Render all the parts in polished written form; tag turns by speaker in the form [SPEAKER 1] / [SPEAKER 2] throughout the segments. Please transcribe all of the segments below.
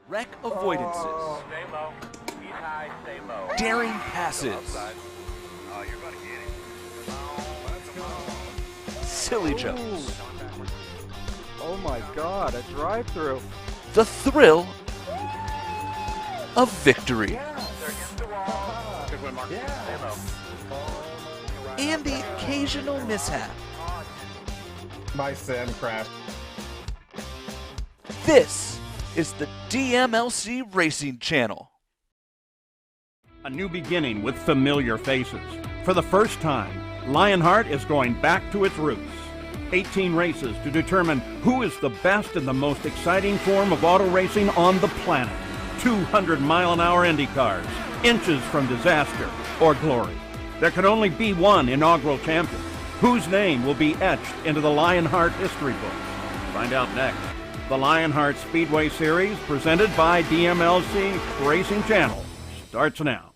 [SPEAKER 1] wreck avoidances,
[SPEAKER 2] Stay low. He's high, stay low.
[SPEAKER 1] daring passes,
[SPEAKER 2] Oh, you're gonna get it.
[SPEAKER 1] silly jumps,
[SPEAKER 3] Oh my god, a drive-through.
[SPEAKER 1] the thrill of victory,
[SPEAKER 2] They're against the wall. Good one, Mark. Stay low.
[SPEAKER 1] and the occasional mishap.
[SPEAKER 4] My sim crashed.
[SPEAKER 1] This is the DMLC Racing Channel.
[SPEAKER 5] A new beginning with familiar faces. For the first time, Lionheart is going back to its roots. 18 races to determine who is the best and the most exciting form of auto racing on the planet. 200-mile-an-hour Indy cars, inches from disaster or glory. There can only be one inaugural champion, whose name will be etched into the Lionheart history books. Find out next. The Lionheart Speedway Series, presented by DMLC Racing Channel, starts now.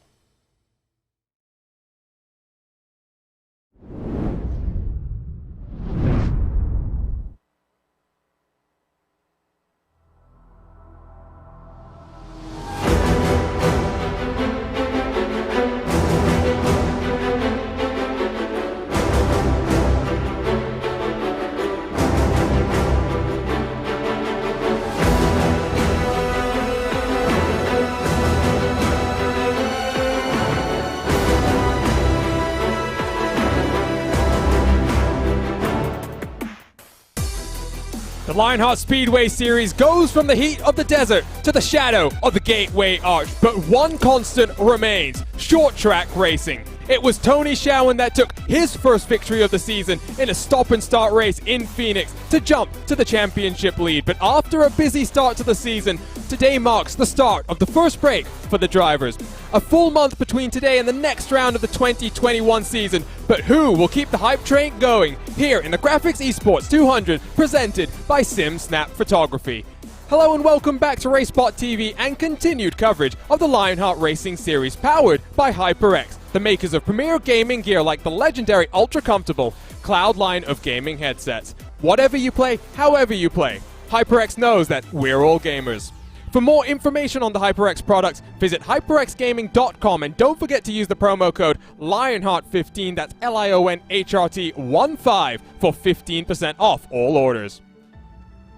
[SPEAKER 6] The Lionheart Speedway Series goes from the heat of the desert to the shadow of the Gateway Arch, but one constant remains: short track racing. It was Tony Schowen that took his first victory of the season in a stop-and-start race in Phoenix to jump to the championship lead. But after a busy start to the season, today marks the start of the first break for the drivers. A full month between today and the next round of the 2021 season, but who will keep the hype train going? Here in the GRAAFix Esports 200, presented by SimSnap Photography. Hello and welcome back to RaceBot TV and continued coverage of the Lionheart Racing Series, powered by HyperX, the makers of premier gaming gear like the legendary ultra-comfortable Cloud line of gaming headsets. Whatever you play, however you play, HyperX knows that we're all gamers. For more information on the HyperX products, visit hyperxgaming.com and don't forget to use the promo code Lionheart15, that's LIONHRT15, for 15% off all orders.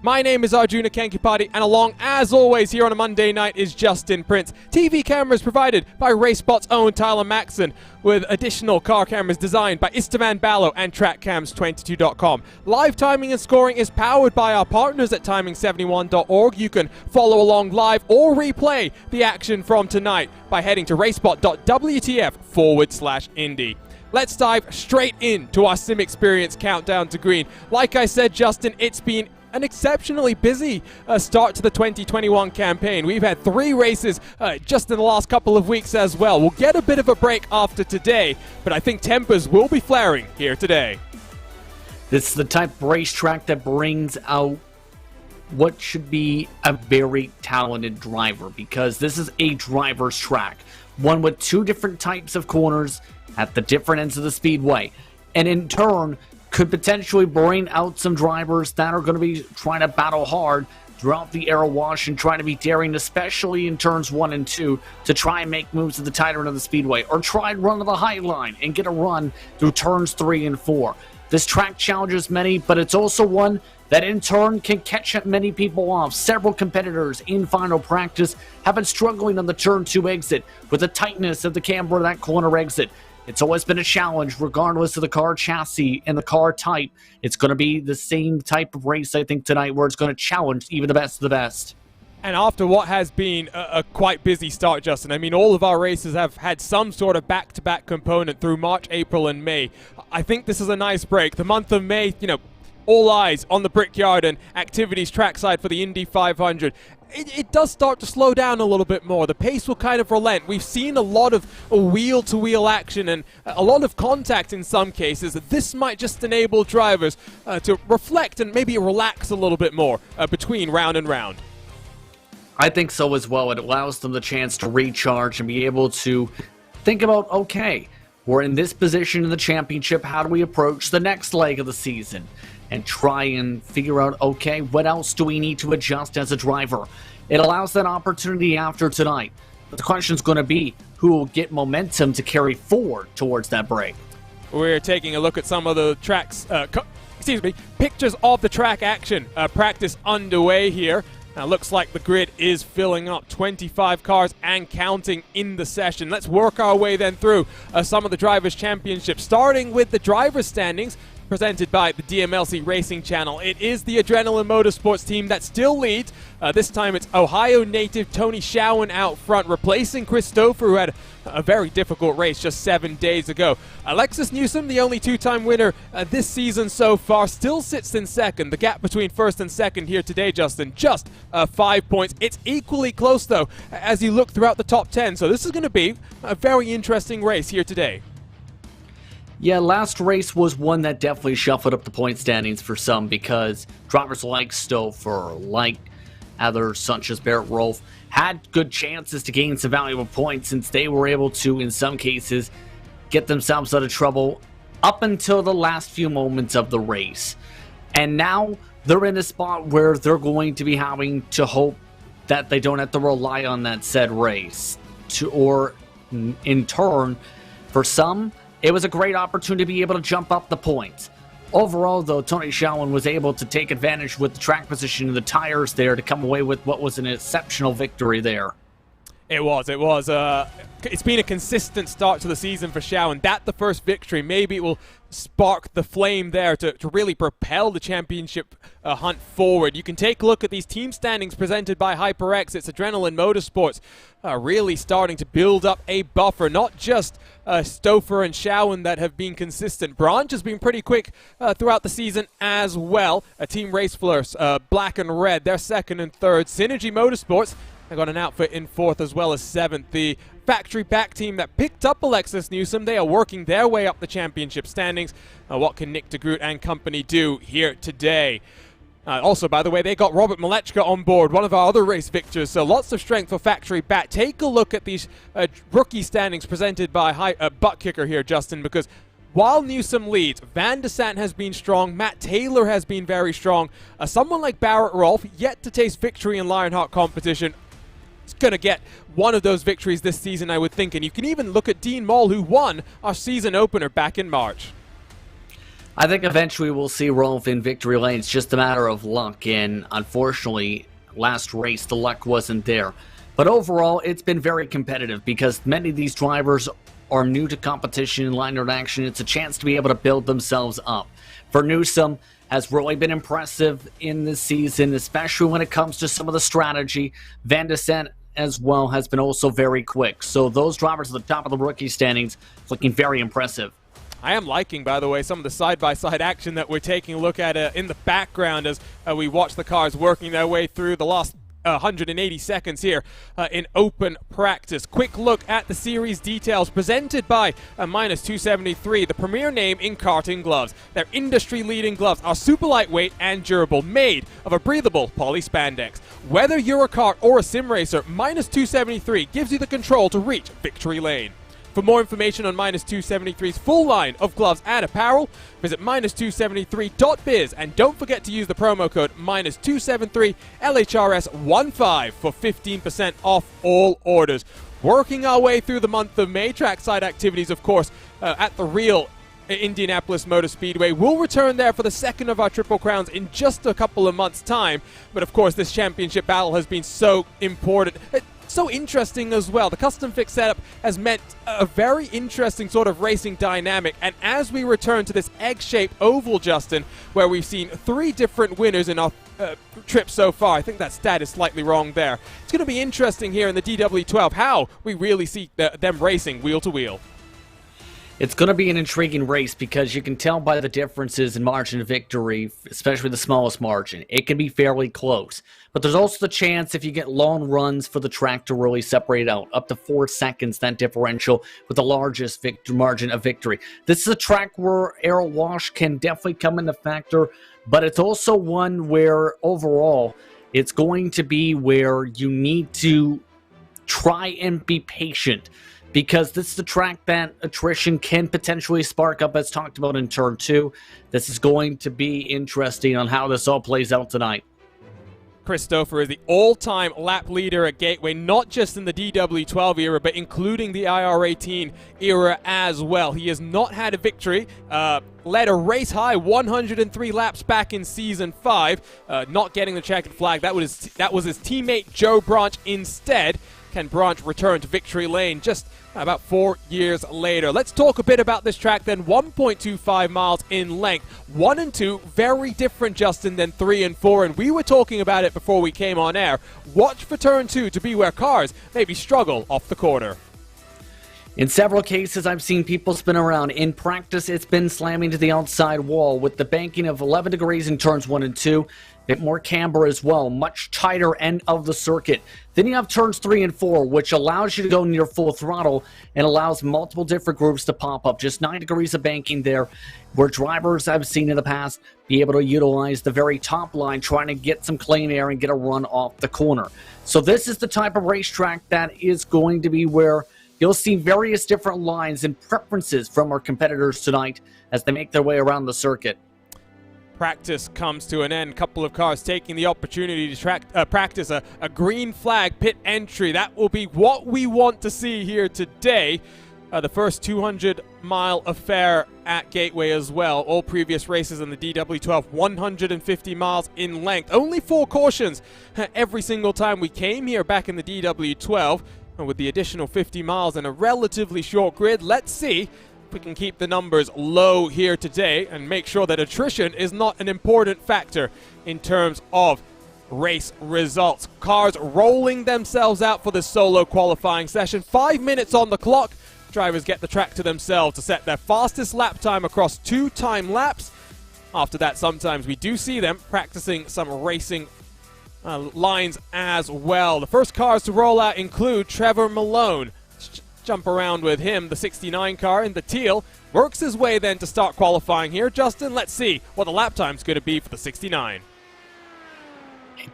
[SPEAKER 6] My name is Arjuna Kankipati, and along, as always, here on a Monday night is Justin Prince. TV cameras provided by RaceBot's own Tyler Maxson, with additional car cameras designed by Istvan Ballo and TrackCams22.com. Live timing and scoring is powered by our partners at timing71.org. You can follow along live or replay the action from tonight by heading to racebot.wtf/Indy. Let's dive straight into our sim experience countdown to green. Like I said, Justin, it's been an exceptionally busy start to the 2021 campaign. We've had 3 races just in the last couple of weeks as well. We'll get a bit of a break after today, but I think tempers will be flaring here today.
[SPEAKER 7] This is the type of racetrack that brings out what should be a very talented driver, because this is a driver's track. One with 2 different types of corners at the different ends of the speedway. And in turn, could potentially bring out some drivers that are going to be trying to battle hard throughout the aero wash and trying to be daring, especially in turns 1 and 2, to try and make moves at the tighter end of the speedway, or try and run to the high line and get a run through turns 3 and 4. This track challenges many, but it's also one that in turn can catch many people off. Several competitors in final practice have been struggling on the turn 2 exit with the tightness of the camber of that corner exit. It's always been a challenge, regardless of the car chassis and the car type. It's going to be the same type of race, I think, tonight, where it's going to challenge even the best of the best.
[SPEAKER 6] And after what has been a quite busy start, Justin, I mean, all of our races have had some sort of back-to-back component through March, April, and May. I think this is a nice break. The month of May, all eyes on the Brickyard and activities trackside for the Indy 500. It does start to slow down a little bit more. The pace will kind of relent. We've seen a lot of wheel-to-wheel action and a lot of contact in some cases. This might just enable drivers to reflect and maybe relax a little bit more between round and round.
[SPEAKER 7] I think so as well. It allows them the chance to recharge and be able to think about, okay, we're in this position in the championship. How do we approach the next leg of the season and try and figure out, okay, what else do we need to adjust as a driver? It allows that opportunity after tonight. But the question is going to be who will get momentum to carry forward towards that break.
[SPEAKER 6] We're taking a look at some of the tracks, pictures of the track action. Practice underway here. Now, looks like the grid is filling up, 25 cars and counting in the session. Let's work our way then through some of the Drivers' Championship, starting with the driver's standings presented by the DMLC Racing Channel. It is the Adrenaline Motorsports team that still leads. This time it's Ohio native Tony Schowen out front, replacing Chris Stouffer, who had a very difficult race just 7 days ago. Alexis Newsom, the only two-time winner this season so far, still sits in second. The gap between first and second here today, Justin, just 5 points. It's equally close, though, as you look throughout the top 10. So this is going to be a very interesting race here today.
[SPEAKER 7] Yeah, last race was one that definitely shuffled up the point standings for some because drivers like Stouffer, like others such as Barrett Rolfe, had good chances to gain some valuable points since they were able to, in some cases, get themselves out of trouble up until the last few moments of the race. And now they're in a spot where they're going to be having to hope that they don't have to rely on that said race. Or in turn, for some, it was a great opportunity to be able to jump up the points. Overall, though, Tony Schowen was able to take advantage with the track position and the tires there to come away with what was an exceptional victory there.
[SPEAKER 6] It was. It's been a consistent start to the season for Schowen. That the first victory, maybe it will spark the flame there to really propel the championship hunt forward. You can take a look at these team standings presented by HyperX. It's Adrenaline Motorsports really starting to build up a buffer. Not just Stouffer and Schowen that have been consistent. Branch has been pretty quick throughout the season as well. Team Race Fleurs, black and red, they're second and third. Synergy Motorsports, they got an outfit in fourth as well as seventh. The factory back team that picked up Alexis Newsom, they are working their way up the championship standings. What can Nick DeGroot and company do here today? Also, by the way, they got Robert Malechka on board, one of our other race victors, so lots of strength for factory back. Take a look at these rookie standings presented by Butt Kicker here, Justin, because while Newsom leads, Van de Sant has been strong, Matt Taylor has been very strong. Someone like Barrett Rolfe, yet to taste victory in Lionheart competition, is going to get one of those victories this season, I would think. And you can even look at Dean Moll, who won our season opener back in March.
[SPEAKER 7] I think eventually we'll see Rolfe in victory lane. It's just a matter of luck, and unfortunately, last race, the luck wasn't there. But overall, it's been very competitive because many of these drivers are new to competition and Lionheart action. It's a chance to be able to build themselves up. For Newsom, has really been impressive in this season, especially when it comes to some of the strategy. Van de Sant as well has been also very quick. So those drivers at the top of the rookie standings looking very impressive.
[SPEAKER 6] I am liking, by the way, some of the side-by-side action that we're taking a look at in the background as we watch the cars working their way through the last 180 seconds here in open practice. Quick look at the series details presented by Minus 273, the premier name in karting gloves. Their industry-leading gloves are super lightweight and durable, made of a breathable poly spandex. Whether you're a kart or a sim racer, Minus 273 gives you the control to reach victory lane. For more information on Minus 273's full line of gloves and apparel, visit minus273.biz, and don't forget to use the promo code Minus273LHRS15 for 15% off all orders. Working our way through the month of May, trackside activities, of course, at the real Indianapolis Motor Speedway. We'll return there for the second of our Triple Crowns in just a couple of months' time. But of course, this championship battle has been so important. So interesting as well. The custom fix setup has meant a very interesting sort of racing dynamic, and as we return to this egg-shaped oval, Justin, where we've seen 3 different winners in our trip so far, I think that stat is slightly wrong there. It's going to be interesting here in the DW12 how we really see them racing wheel to wheel.
[SPEAKER 7] It's going to be an intriguing race because you can tell by the differences in margin of victory, especially the smallest margin. It can be fairly close. But there's also the chance if you get long runs for the track to really separate out. Up to 4 seconds, that differential with the largest margin of victory. This is a track where air wash can definitely come into factor, but it's also one where overall it's going to be where you need to try and be patient. because this is the track that attrition can potentially spark up, as talked about in turn 2. This is going to be interesting on how this all plays out tonight.
[SPEAKER 6] Christopher is the all-time lap leader at Gateway, not just in the DW12 era, but including the IR18 era as well. He has not had a victory, led a race-high 103 laps back in Season 5, not getting the checkered flag. That was his teammate Joe Branch instead. Can Branch return to victory lane just about 4 years later? Let's talk a bit about this track then. 1.25 miles in length. 1 and 2, very different, Justin, than 3 and 4. And we were talking about it before we came on air. Watch for turn 2 to be where cars maybe struggle off the corner.
[SPEAKER 7] In several cases, I've seen people spin around. In practice, it's been slamming to the outside wall with the banking of 11 degrees in turns 1 and 2. Bit more camber as well, much tighter end of the circuit. Then you have turns 3 and 4, which allows you to go near full throttle and allows multiple different groups to pop up. Just 9 degrees of banking there, where drivers I've seen in the past be able to utilize the very top line, trying to get some clean air and get a run off the corner. So this is the type of racetrack that is going to be where you'll see various different lines and preferences from our competitors tonight as they make their way around the circuit.
[SPEAKER 6] Practice comes to an end. A couple of cars taking the opportunity to practice a green flag pit entry. That will be what we want to see here today. The first 200-mile affair at Gateway as well. All previous races in the DW12, 150 miles in length. Only 4 cautions every single time we came here back in the DW12. And with the additional 50 miles and a relatively short grid, let's see we can keep the numbers low here today and make sure that attrition is not an important factor in terms of race results. Cars rolling themselves out for this solo qualifying session. 5 minutes on the clock. Drivers get the track to themselves to set their fastest lap time across 2 time laps. After that, sometimes we do see them practicing some racing lines as well. The first cars to roll out include Trevor Malone. Jump around with him, the 69 car in the teal. Works his way then to start qualifying here. Justin, let's see what the lap time's going to be for the 69.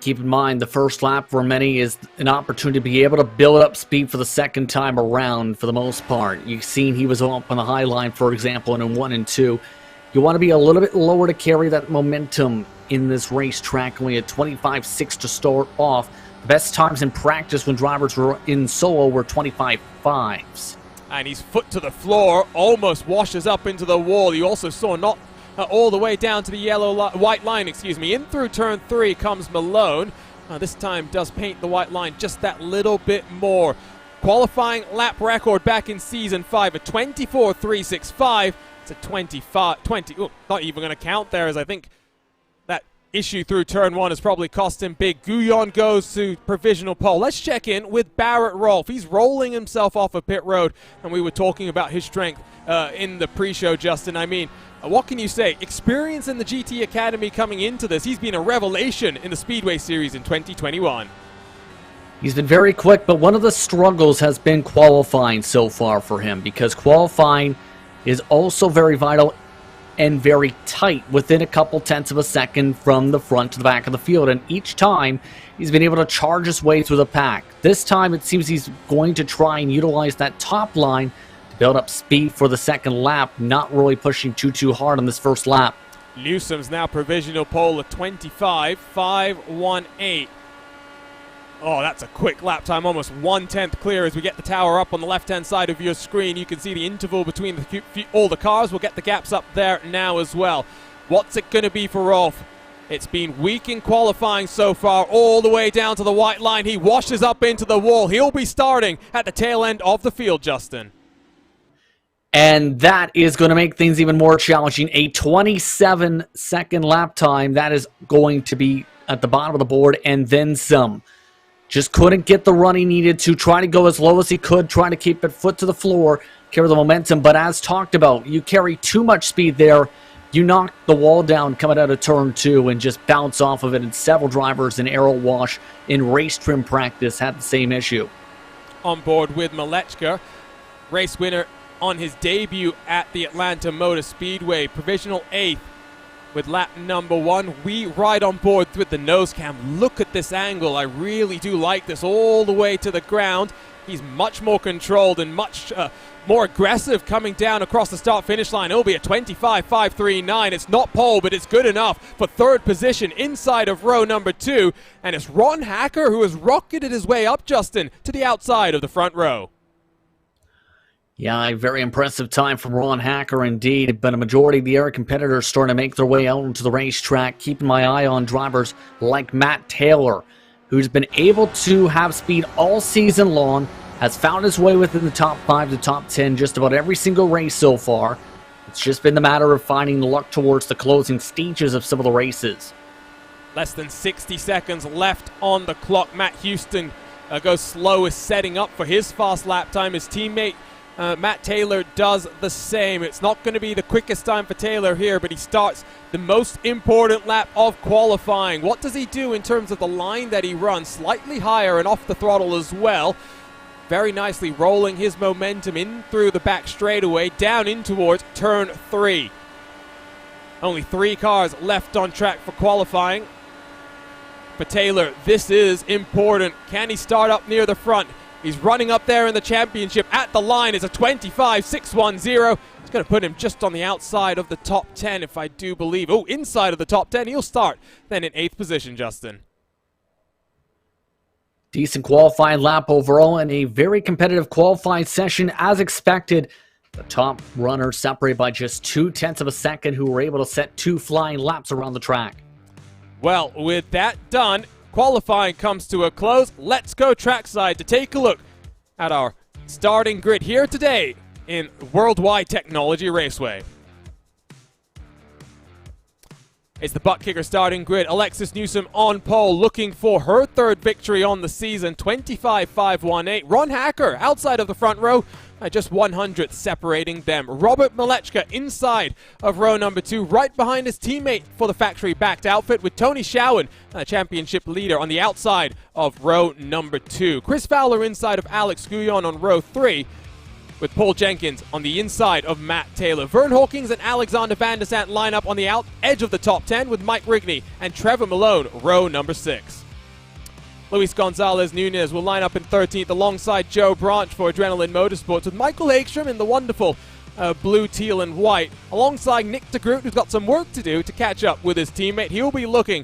[SPEAKER 7] Keep in mind, the first lap for many is an opportunity to be able to build up speed for the second time around for the most part. You've seen he was up on the high line, for example, in 1 and 2. You want to be a little bit lower to carry that momentum in this racetrack. Only a 25.6 to start off. The best times in practice when drivers were in solo were 25.5s.
[SPEAKER 6] And he's foot to the floor, almost washes up into the wall. You also saw not all the way down to the white line, In through turn 3 comes Malone. This time does paint the white line just that little bit more. Qualifying lap record back in Season 5 at 24.365. It's a not even going to count there, as I think that issue through turn 1 has probably cost him big. Guyon goes to provisional pole. Let's check in with Barrett Rolfe. He's rolling himself off of pit road, and we were talking about his strength in the pre-show, Justin. I mean, what can you say? Experience in the GT Academy coming into this. He's been a revelation in the Speedway Series in 2021.
[SPEAKER 7] He's been very quick, but one of the struggles has been qualifying so far for him, because qualifying is also very vital and very tight, within a couple tenths of a second from the front to the back of the field. And each time, he's been able to charge his way through the pack. This time, it seems he's going to try and utilize that top line to build up speed for the second lap, not really pushing too hard on this first lap.
[SPEAKER 6] Newsom's now provisional pole at 25.518. Oh, that's a quick lap time, almost 1/10 clear as we get the tower up on the left-hand side of your screen. You can see the interval between all the cars. We'll get the gaps up there now as well. What's it going to be for Rolfe? It's been weak in qualifying so far, all the way down to the white line. He washes up into the wall. He'll be starting at the tail end of the field, Justin.
[SPEAKER 7] And that is going to make things even more challenging. A 27-second lap time, that is going to be at the bottom of the board, and then some. Just couldn't get the run he needed to, try to go as low as he could, trying to keep it foot to the floor, carry the momentum. But as talked about, you carry too much speed there, you knock the wall down coming out of turn 2 and just bounce off of it. And several drivers in aero wash in race trim practice had the same issue.
[SPEAKER 6] On board with Malechka, race winner on his debut at the Atlanta Motor Speedway, provisional 8th. With lap number 1, we ride on board with the nose cam. Look at this angle. I really do like this, all the way to the ground. He's much more controlled and much more aggressive coming down across the start-finish line. It'll be a 25.539. It's not pole, but it's good enough for third position inside of row number 2. And it's Ron Hacker who has rocketed his way up, Justin, to the outside of the front row.
[SPEAKER 7] Yeah, a very impressive time from Ron Hacker indeed, but a majority of the air competitors starting to make their way out into the racetrack, keeping my eye on drivers like Matt Taylor, who's been able to have speed all season long, has found his way within the top 5 to top 10 just about every single race so far. It's just been the matter of finding the luck towards the closing stages of some of the races.
[SPEAKER 6] Less than 60 seconds left on the clock. Matt Houston goes slow, is setting up for his fast lap time. His teammate Matt Taylor does the same. It's not going to be the quickest time for Taylor here, but he starts the most important lap of qualifying. What does he do in terms of the line that he runs? Slightly higher and off the throttle as well. Very nicely rolling his momentum in through the back straightaway, down in towards turn 3. Only 3 cars left on track for qualifying. For Taylor, this is important. Can he start up near the front? He's running up there in the championship. At the line is a 25.610. It's going to put him just on the outside of the top 10, if I do believe. Oh, inside of the top 10. He'll start then in 8th position, Justin.
[SPEAKER 7] Decent qualifying lap overall and a very competitive qualifying session as expected. The top runners separated by just 0.2 of a second, who were able to set 2 flying laps around the track.
[SPEAKER 6] Well, with that done, qualifying comes to a close. Let's go trackside to take a look at our starting grid here today in Worldwide Technology Raceway. It's the butt kicker starting grid. Alexis Newsom on pole, looking for her 3rd victory on the season, 25.518. Ron Hacker outside of the front row, just 100 separating them. Robert Malechka inside of row number 2, right behind his teammate for the factory-backed outfit, with Tony Schowen, championship leader, on the outside of row number 2. Chris Fowler inside of Alex Guyon on row 3, with Paul Jenkins on the inside of Matt Taylor. Vern Hawkins and Alexander Van der Sant line up on the edge of the top 10, with Mike Rigney and Trevor Malone, row number 6. Luis Gonzalez Nunez will line up in 13th alongside Joe Branch for Adrenaline Motorsports, with Michael Hagstrom in the wonderful blue, teal, and white, alongside Nick de Groot, who's got some work to do to catch up with his teammate. He'll be looking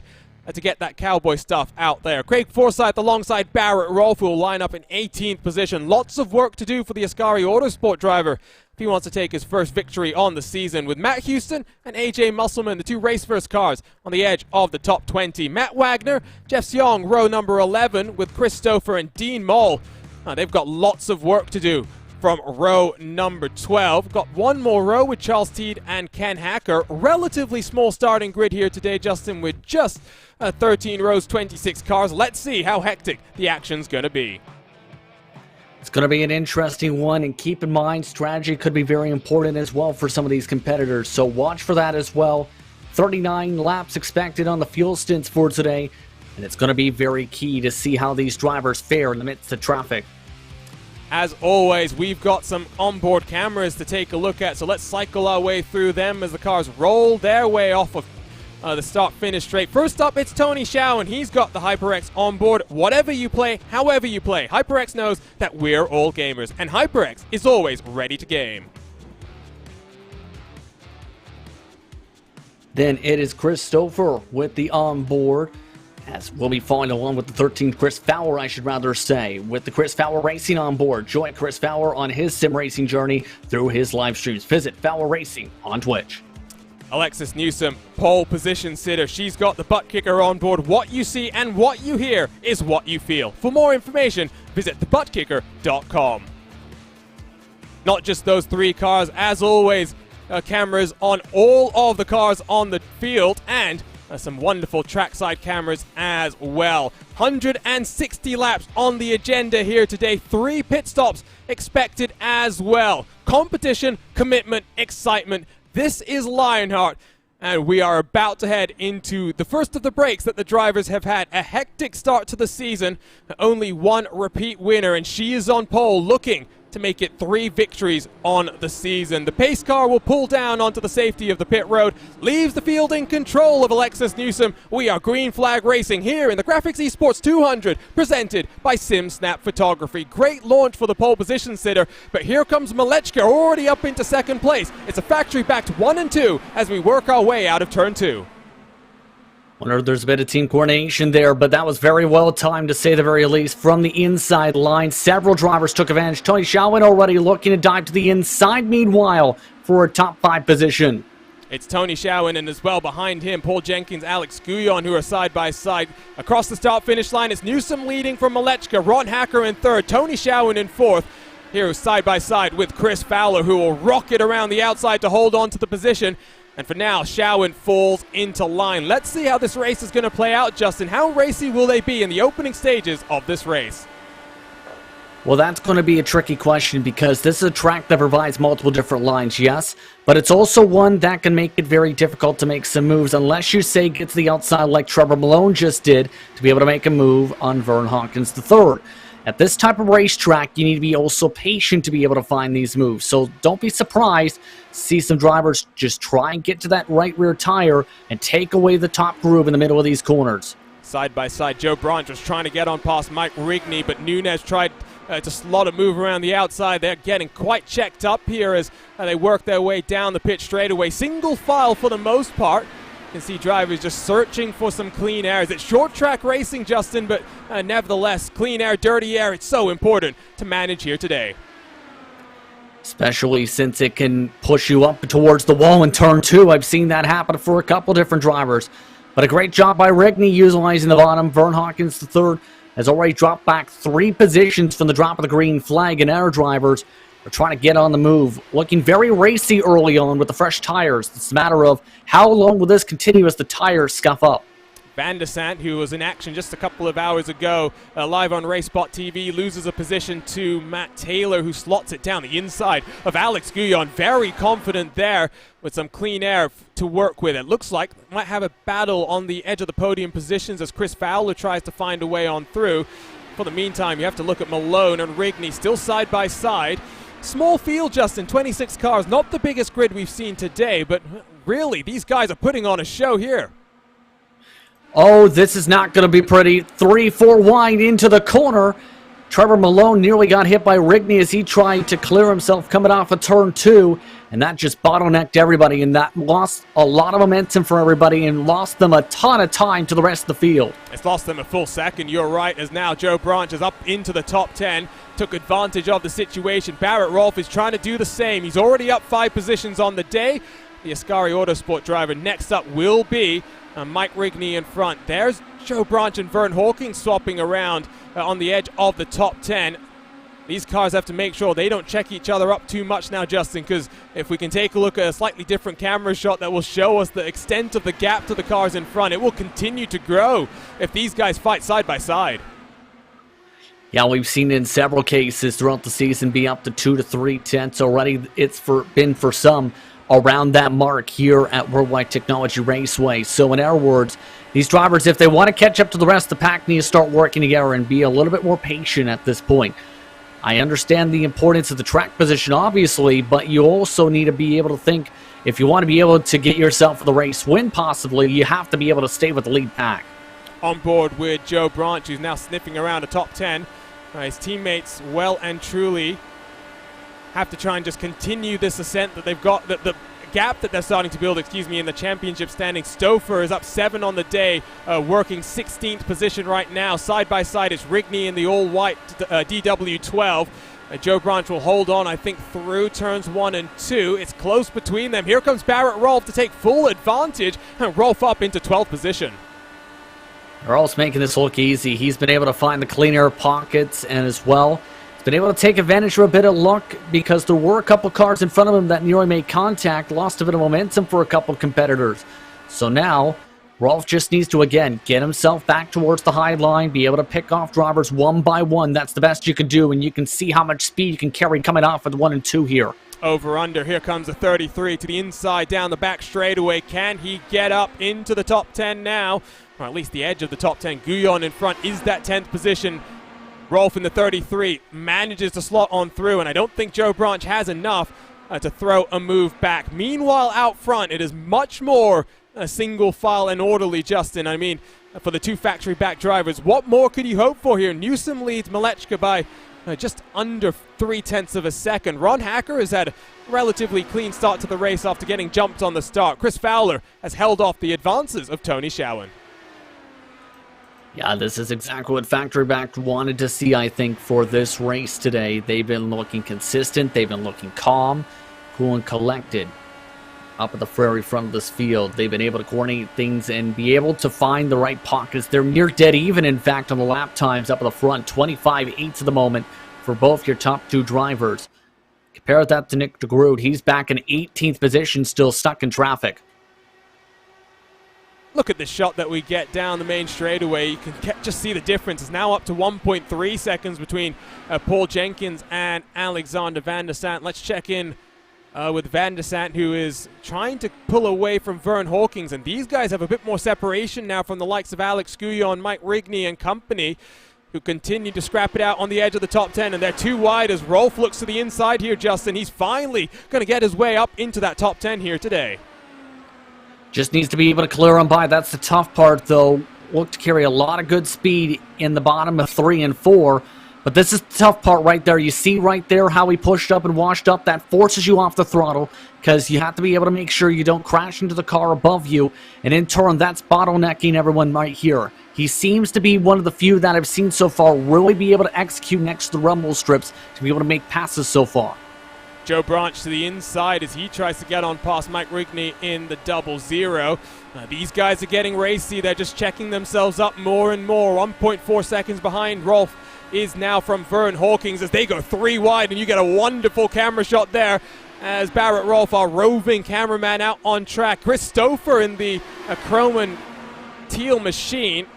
[SPEAKER 6] to get that cowboy stuff out there. Craig Forsyth alongside Barrett Rolfe will line up in 18th position. Lots of work to do for the Ascari Autosport driver if he wants to take his first victory on the season, with Matt Houston and AJ Musselman, the 2 race first cars, on the edge of the top 20. Matt Wagner, Jeff Seong, row number 11, with Chris Stouffer and Dean Moll. They've got lots of work to do from row number 12. Got one more row with Charles Teed and Ken Hacker. Relatively small starting grid here today, Justin, with just 13 rows, 26 cars. Let's see how hectic the action's going to be.
[SPEAKER 7] It's going to be an interesting one, and keep in mind, strategy could be very important as well for some of these competitors, so watch for that as well. 39 laps expected on the fuel stints for today, and it's going to be very key to see how these drivers fare in the midst of traffic.
[SPEAKER 6] As always, we've got some onboard cameras to take a look at, so let's cycle our way through them as the cars roll their way off of the start-finish straight. First up, it's Tony Schowen. He's got the HyperX on board. Whatever you play, however you play, HyperX knows that we're all gamers, and HyperX is always ready to game.
[SPEAKER 7] Then it is Chris Stouffer with the onboard, as we'll be following along with the 13th Chris Fowler, I should rather say, with the Chris Fowler Racing on board. Join Chris Fowler on his sim racing journey through his live streams. Visit Fowler Racing on Twitch.
[SPEAKER 6] Alexis Newsom, pole position sitter. She's got the butt kicker on board. What you see and what you hear is what you feel. For more information, visit thebuttkicker.com. Not just those 3 cars, as always, cameras on all of the cars on the field, and some wonderful trackside cameras as well. 160 laps on the agenda here today. 3 pit stops expected as well. Competition, commitment, excitement. This is Lionheart, and we are about to head into the first of the breaks that the drivers have had. A hectic start to the season. Only 1 repeat winner, and she is on pole, looking to make it 3 victories on the season. The pace car will pull down onto the safety of the pit road, leaves the field in control of Alexis Newsom. We are green flag racing here in the GRAAFix Esports 200, presented by SimSnap Photography. Great launch for the pole position sitter, but here comes Malechka already up into second place. It's a factory-backed 1 and 2 as we work our way out of turn 2.
[SPEAKER 7] Wonder if there's a bit of team coordination there, but that was very well timed to say the very least from the inside line. Several drivers took advantage. Tony Shalwin already looking to dive to the inside, meanwhile, for a top 5 position.
[SPEAKER 6] It's Tony Shalwin, and as well behind him, Paul Jenkins, Alex Guyon, who are side by side. Across the start-finish line, it's Newsom leading from Malechka, Ron Hacker in third, Tony Shalwin in fourth. Here side by side with Chris Fowler, who will rocket around the outside to hold on to the position. And for now, Shalwin falls into line. Let's see how this race is going to play out, Justin. How racy will they be in the opening stages of this race?
[SPEAKER 7] Well, that's going to be a tricky question because this is a track that provides multiple different lines, yes, but it's also one that can make it very difficult to make some moves unless you, say, get to the outside like Trevor Malone just did to be able to make a move on Vern Hawkins III. At this type of racetrack, you need to be also patient to be able to find these moves. So don't be surprised to see some drivers just try and get to that right rear tire and take away the top groove in the middle of these corners.
[SPEAKER 6] Side by side, Joe Branch was trying to get on past Mike Rigney, but Nunez tried to slot a move around the outside. They're getting quite checked up here as they work their way down the pit straightaway. Single file for the most part. You can see drivers just searching for some clean air. It's short track racing, Justin, but nevertheless, clean air, dirty air, it's so important to manage here today.
[SPEAKER 7] Especially since it can push you up towards the wall in turn 2. I've seen that happen for a couple different drivers. But a great job by Rigney utilizing the bottom. Vern Hawkins III has already dropped back 3 positions from the drop of the green flag, and our drivers are trying to get on the move. Looking very racy early on with the fresh tires. It's a matter of how long will this continue as the tires scuff up.
[SPEAKER 6] Van der Sant, who was in action just a couple of hours ago, live on RaceSpot TV, loses a position to Matt Taylor, who slots it down the inside of Alex Guyon. Very confident there with some clean air to work with. It looks like we might have a battle on the edge of the podium positions as Chris Fowler tries to find a way on through. For the meantime, you have to look at Malone and Rigney still side by side. Small field, Justin, 26 cars, not the biggest grid we've seen today, but really, these guys are putting on a show here.
[SPEAKER 7] Oh, this is not going to be pretty. 3-4 wide into the corner. Trevor Malone nearly got hit by Rigney as he tried to clear himself coming off of turn 2, and that just bottlenecked everybody, and that lost a lot of momentum for everybody and lost them a ton of time to the rest of the field.
[SPEAKER 6] It's lost them a full second, you're right, as now Joe Branch is up into the top 10, took advantage of the situation. Barrett Rolfe is trying to do the same. He's already up 5 positions on the day. The Ascari Autosport driver next up will be Mike Rigney in front. There's Joe Branch and Vern Hawkins swapping around on the edge of the top 10. These cars have to make sure they don't check each other up too much now, Justin, because if we can take a look at a slightly different camera shot that will show us the extent of the gap to the cars in front, it will continue to grow if these guys fight side by side.
[SPEAKER 7] Yeah, we've seen in several cases throughout the season be up to 2 to 3 tenths already. It's been for some around that mark here at Worldwide Technology Raceway. So in our words, these drivers, if they want to catch up to the rest of the pack, need to start working together and be a little bit more patient at this point. I understand the importance of the track position, obviously, but you also need to be able to think, if you want to be able to get yourself the race win, possibly, you have to be able to stay with the lead pack. On
[SPEAKER 6] board with Joe Branch, who's now sniffing around a top 10. His teammates well and truly have to try and just continue this ascent that they've got, the gap that they're starting to build, in the championship standing. Stouffer is up 7 on the day, working 16th position right now. Side by side, it's Rigney in the all-white DW12. Joe Branch will hold on, I think, through turns 1 and 2. It's close between them. Here comes Barrett Rolfe to take full advantage and Rolfe up into 12th position.
[SPEAKER 7] Rolfe's making this look easy. He's been able to find the clean air pockets, and as well, he's been able to take advantage of a bit of luck because there were a couple cars in front of him that nearly made contact, lost a bit of momentum for a couple competitors. So now, Rolfe just needs to, again, get himself back towards the high line, be able to pick off drivers one by one. That's the best you can do, and you can see how much speed you can carry coming off with 1 and 2 here.
[SPEAKER 6] Over under, here comes the 33 to the inside, down the back straightaway. Can he get up into the top 10 now? Or at least the edge of the top 10. Guyon in front is that 10th position. Rolf in the 33 manages to slot on through, and I don't think Joe Branch has enough to throw a move back. Meanwhile, out front, it is much more single file and orderly, Justin. I mean, for the two factory back drivers, what more could you hope for here? Newsom leads Malechka by just under 0.3 of a second. Ron Hacker has had a relatively clean start to the race after getting jumped on the start. Chris Fowler has held off the advances of Tony Schowen.
[SPEAKER 7] Yeah, this is exactly what Factory Back wanted to see, I think, for this race today. They've been looking consistent. They've been looking calm, cool, and collected up at the very front of this field. They've been able to coordinate things and be able to find the right pockets. They're near dead even, in fact, on the lap times up at the front. 25.8 at the moment for both your top two drivers. Compare that to Nick de Groot. He's back in 18th position, still stuck in traffic.
[SPEAKER 6] Look at the shot that we get down the main straightaway. You can just see the difference. It's now up to 1.3 seconds between Paul Jenkins and Alexander Van der Sant. Let's check in with Van der Sant, who is trying to pull away from Vern Hawkins. And these guys have a bit more separation now from the likes of Alex Guyon, Mike Rigney and company, who continue to scrap it out on the edge of the top 10. And they're too wide as Rolf looks to the inside here, Justin. He's finally going to get his way up into that top 10 here today.
[SPEAKER 7] Just needs to be able to clear them by. That's the tough part, though. Look to carry a lot of good speed in the bottom of 3 and 4. But this is the tough part right there. You see right there how he pushed up and washed up. That forces you off the throttle because you have to be able to make sure you don't crash into the car above you. And in turn, that's bottlenecking everyone right here. He seems to be one of the few that I've seen so far really be able to execute next to the rumble strips to be able to make passes so far.
[SPEAKER 6] Joe Branch to the inside as he tries to get on past Mike Rigney in the 00. These guys are getting racy. They're just checking themselves up more and more. 1.4 seconds behind Rolf is now from Vern Hawkins as they go 3 wide, and you get a wonderful camera shot there as Barrett Rolf, our roving cameraman, out on track. Chris Stouffer in the Croman Teal machine.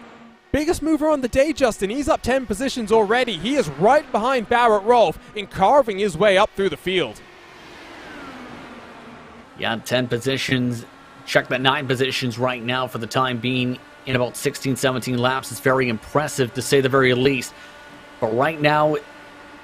[SPEAKER 6] Biggest mover on the day, Justin. He's up 10 positions already. He is right behind Barrett Rolf in carving his way up through the field.
[SPEAKER 7] Yeah, 10 positions. Check that 9 positions right now for the time being in about 16, 17 laps. It's very impressive to say the very least. But right now,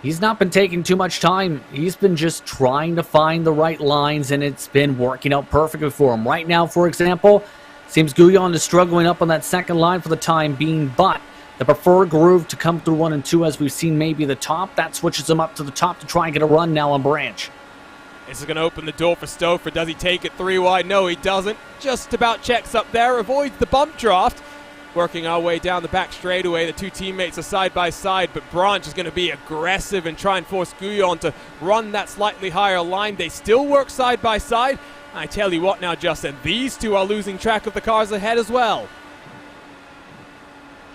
[SPEAKER 7] he's not been taking too much time. He's been just trying to find the right lines, and it's been working out perfectly for him. Right now, for example, seems Guyon is struggling up on that second line for the time being, but the preferred groove to come through 1 and 2, as we've seen maybe the top, that switches him up to the top to try and get a run now on Branch.
[SPEAKER 6] This is going to open the door for Stouffer. Does he take it 3 wide? No, he doesn't. Just about checks up there, avoids the bump draft. Working our way down the back straightaway. The two teammates are side by side, but Branch is going to be aggressive and try and force Guyon to run that slightly higher line. They still work side by side. I tell you what now, Justin, these two are losing track of the cars ahead as well.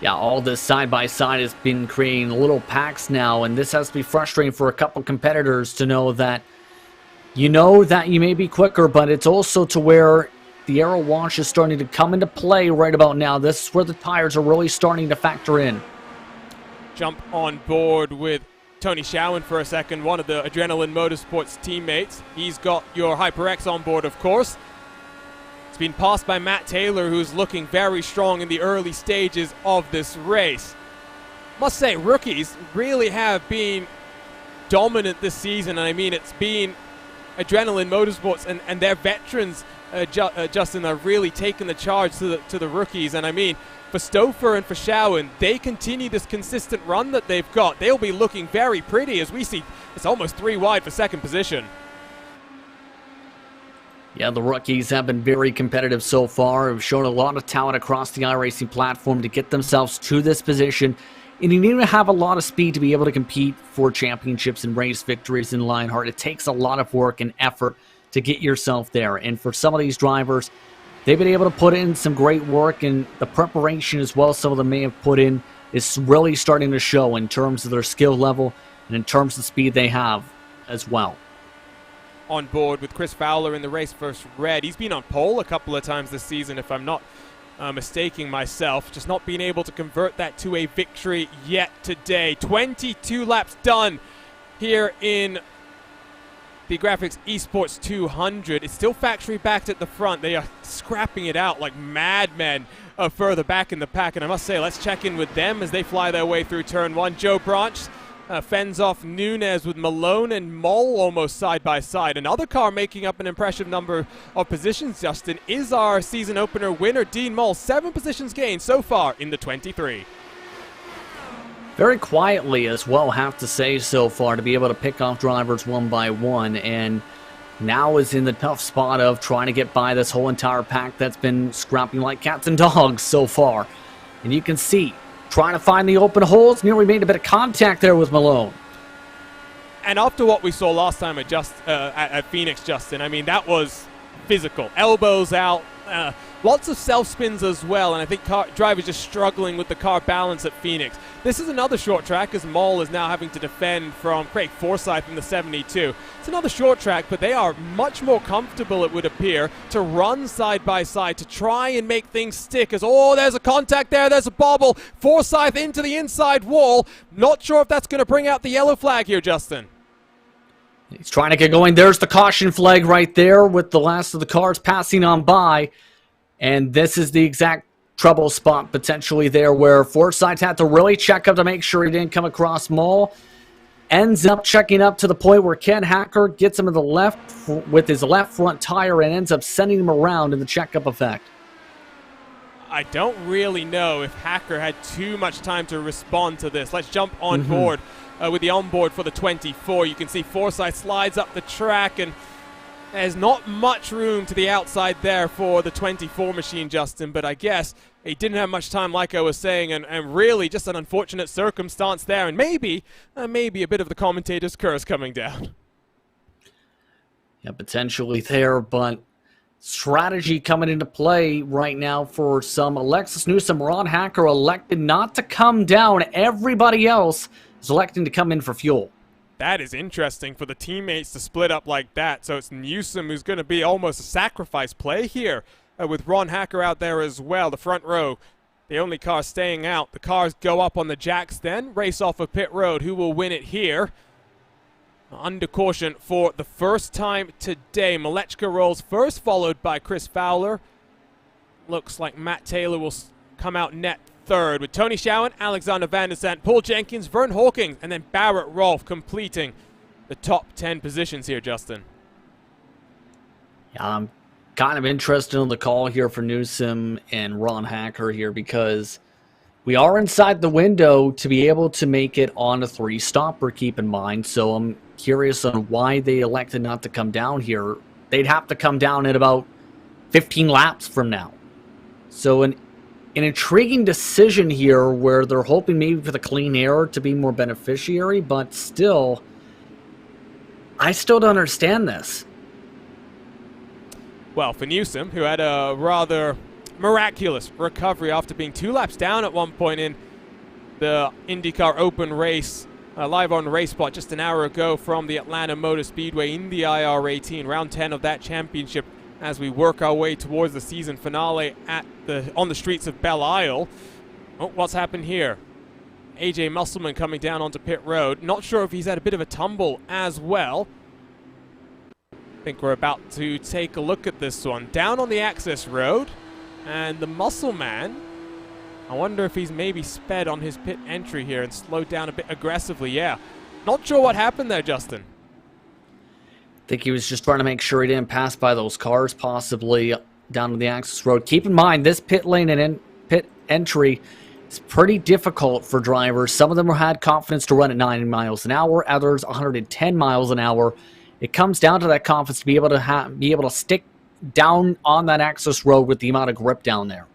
[SPEAKER 7] Yeah, all this side-by-side has been creating little packs now, and this has to be frustrating for a couple competitors to know that you may be quicker, but it's also to where the aero wash is starting to come into play right about now. This is where the tires are really starting to factor in.
[SPEAKER 6] Jump on board with Tony Schowen for a second, one of the Adrenaline Motorsports teammates. He's got your HyperX on board, of course. It's been passed by Matt Taylor, who's looking very strong in the early stages of this race. Must say, rookies really have been dominant this season, and I mean, it's been Adrenaline Motorsports and their veterans, Justin, are really taking the charge to the rookies. And I mean, for Stouffer and for Schowen, they continue this consistent run that they've got. They'll be looking very pretty as we see it's almost 3 wide for second position.
[SPEAKER 7] Yeah, the rookies have been very competitive so far. Have shown a lot of talent across the iRacing platform to get themselves to this position. And you need to have a lot of speed to be able to compete for championships and race victories in Lionheart. It takes a lot of work and effort to get yourself there. And for some of these drivers, they've been able to put in some great work, and the preparation as well some of them may have put in is really starting to show in terms of their skill level and in terms of the speed they have as well.
[SPEAKER 6] On board with Chris Fowler in the race first red. He's been on pole a couple of times this season, if I'm not mistaking myself. Just not being able to convert that to a victory yet today. 22 laps done here in the GRAAFix Esports 200. It's still factory backed at the front. They are scrapping it out like madmen further back in the pack. And I must say, let's check in with them as they fly their way through turn 1. Joe Branch fends off Nunez with Malone and Moll almost side by side. Another car making up an impressive number of positions, Justin, is our season opener winner, Dean Moll. 7 positions gained so far in the 23.
[SPEAKER 7] Very quietly as well, have to say, so far, to be able to pick off drivers one by one, and now is in the tough spot of trying to get by this whole entire pack that's been scrapping like cats and dogs so far. And you can see, trying to find the open holes, nearly made a bit of contact there with Malone.
[SPEAKER 6] And after what we saw last time at Phoenix, Justin, I mean, that was physical. Elbows out, lots of self-spins as well, and I think drivers just struggling with the car balance at Phoenix. This is another short track as Moll is now having to defend from Craig Forsyth in the 72. It's another short track, but they are much more comfortable, it would appear, to run side by side to try and make things stick as, oh, there's a contact there, there's a bobble. Forsyth into the inside wall. Not sure if that's going to bring out the yellow flag here, Justin.
[SPEAKER 7] He's trying to get going. There's the caution flag right there with the last of the cars passing on by. And this is the exact trouble spot potentially there where Forsyth had to really check up to make sure he didn't come across Moll. Ends up checking up to the point where Ken Hacker gets him to the left with his left front tire and ends up sending him around in the checkup effect.
[SPEAKER 6] I don't really know if Hacker had too much time to respond to this. Let's jump on board with the onboard for the 24. You can see Forsyth slides up the track, and there's not much room to the outside there for the 24 machine, Justin, but I guess he didn't have much time, like I was saying, and really just an unfortunate circumstance there, and maybe a bit of the commentator's curse coming down.
[SPEAKER 7] Yeah, potentially there, but strategy coming into play right now for some Alexis Newsom. Ron Hacker elected not to come down. Everybody else is electing to come in for fuel.
[SPEAKER 6] That is interesting for the teammates to split up like that. So it's Newsom who's going to be almost a sacrifice play here with Ron Hacker out there as well. The front row, the only car staying out. The cars go up on the jacks then, race off of pit road. Who will win it here? Under caution for the first time today. Malechka rolls first, followed by Chris Fowler. Looks like Matt Taylor will come out net third, with Tony Schowen, Alexander Van der Sant, Paul Jenkins, Vern Hawkins, and then Barrett Rolfe completing the top 10 positions here, Justin.
[SPEAKER 7] Yeah, I'm kind of interested in the call here for Newsom and Ron Hacker here because we are inside the window to be able to make it on a 3-stopper, keep in mind. So I'm curious on why they elected not to come down here. They'd have to come down at about 15 laps from now. So an intriguing decision here where they're hoping maybe for the clean air to be more beneficiary, but still, I still don't understand this.
[SPEAKER 6] Well, for Newsom, who had a rather miraculous recovery after being 2 laps down at one point in the IndyCar Open race, live on Race Spot just an hour ago from the Atlanta Motor Speedway in the IR18, round 10 of that championship, as we work our way towards the season finale on the streets of Belle Isle. Oh, what's happened here? AJ Musselman coming down onto pit road. Not sure if he's had a bit of a tumble as well. I think we're about to take a look at this one. Down on the access road, and the Muscleman, I wonder if he's maybe sped on his pit entry here and slowed down a bit aggressively. Yeah, not sure what happened there, Justin.
[SPEAKER 7] I think he was just trying to make sure he didn't pass by those cars, possibly down to the access road. Keep in mind, this pit lane and pit entry is pretty difficult for drivers. Some of them had confidence to run at 90 miles an hour, others 110 miles an hour. It comes down to that confidence to be able to stick down on that access road with the amount of grip down there.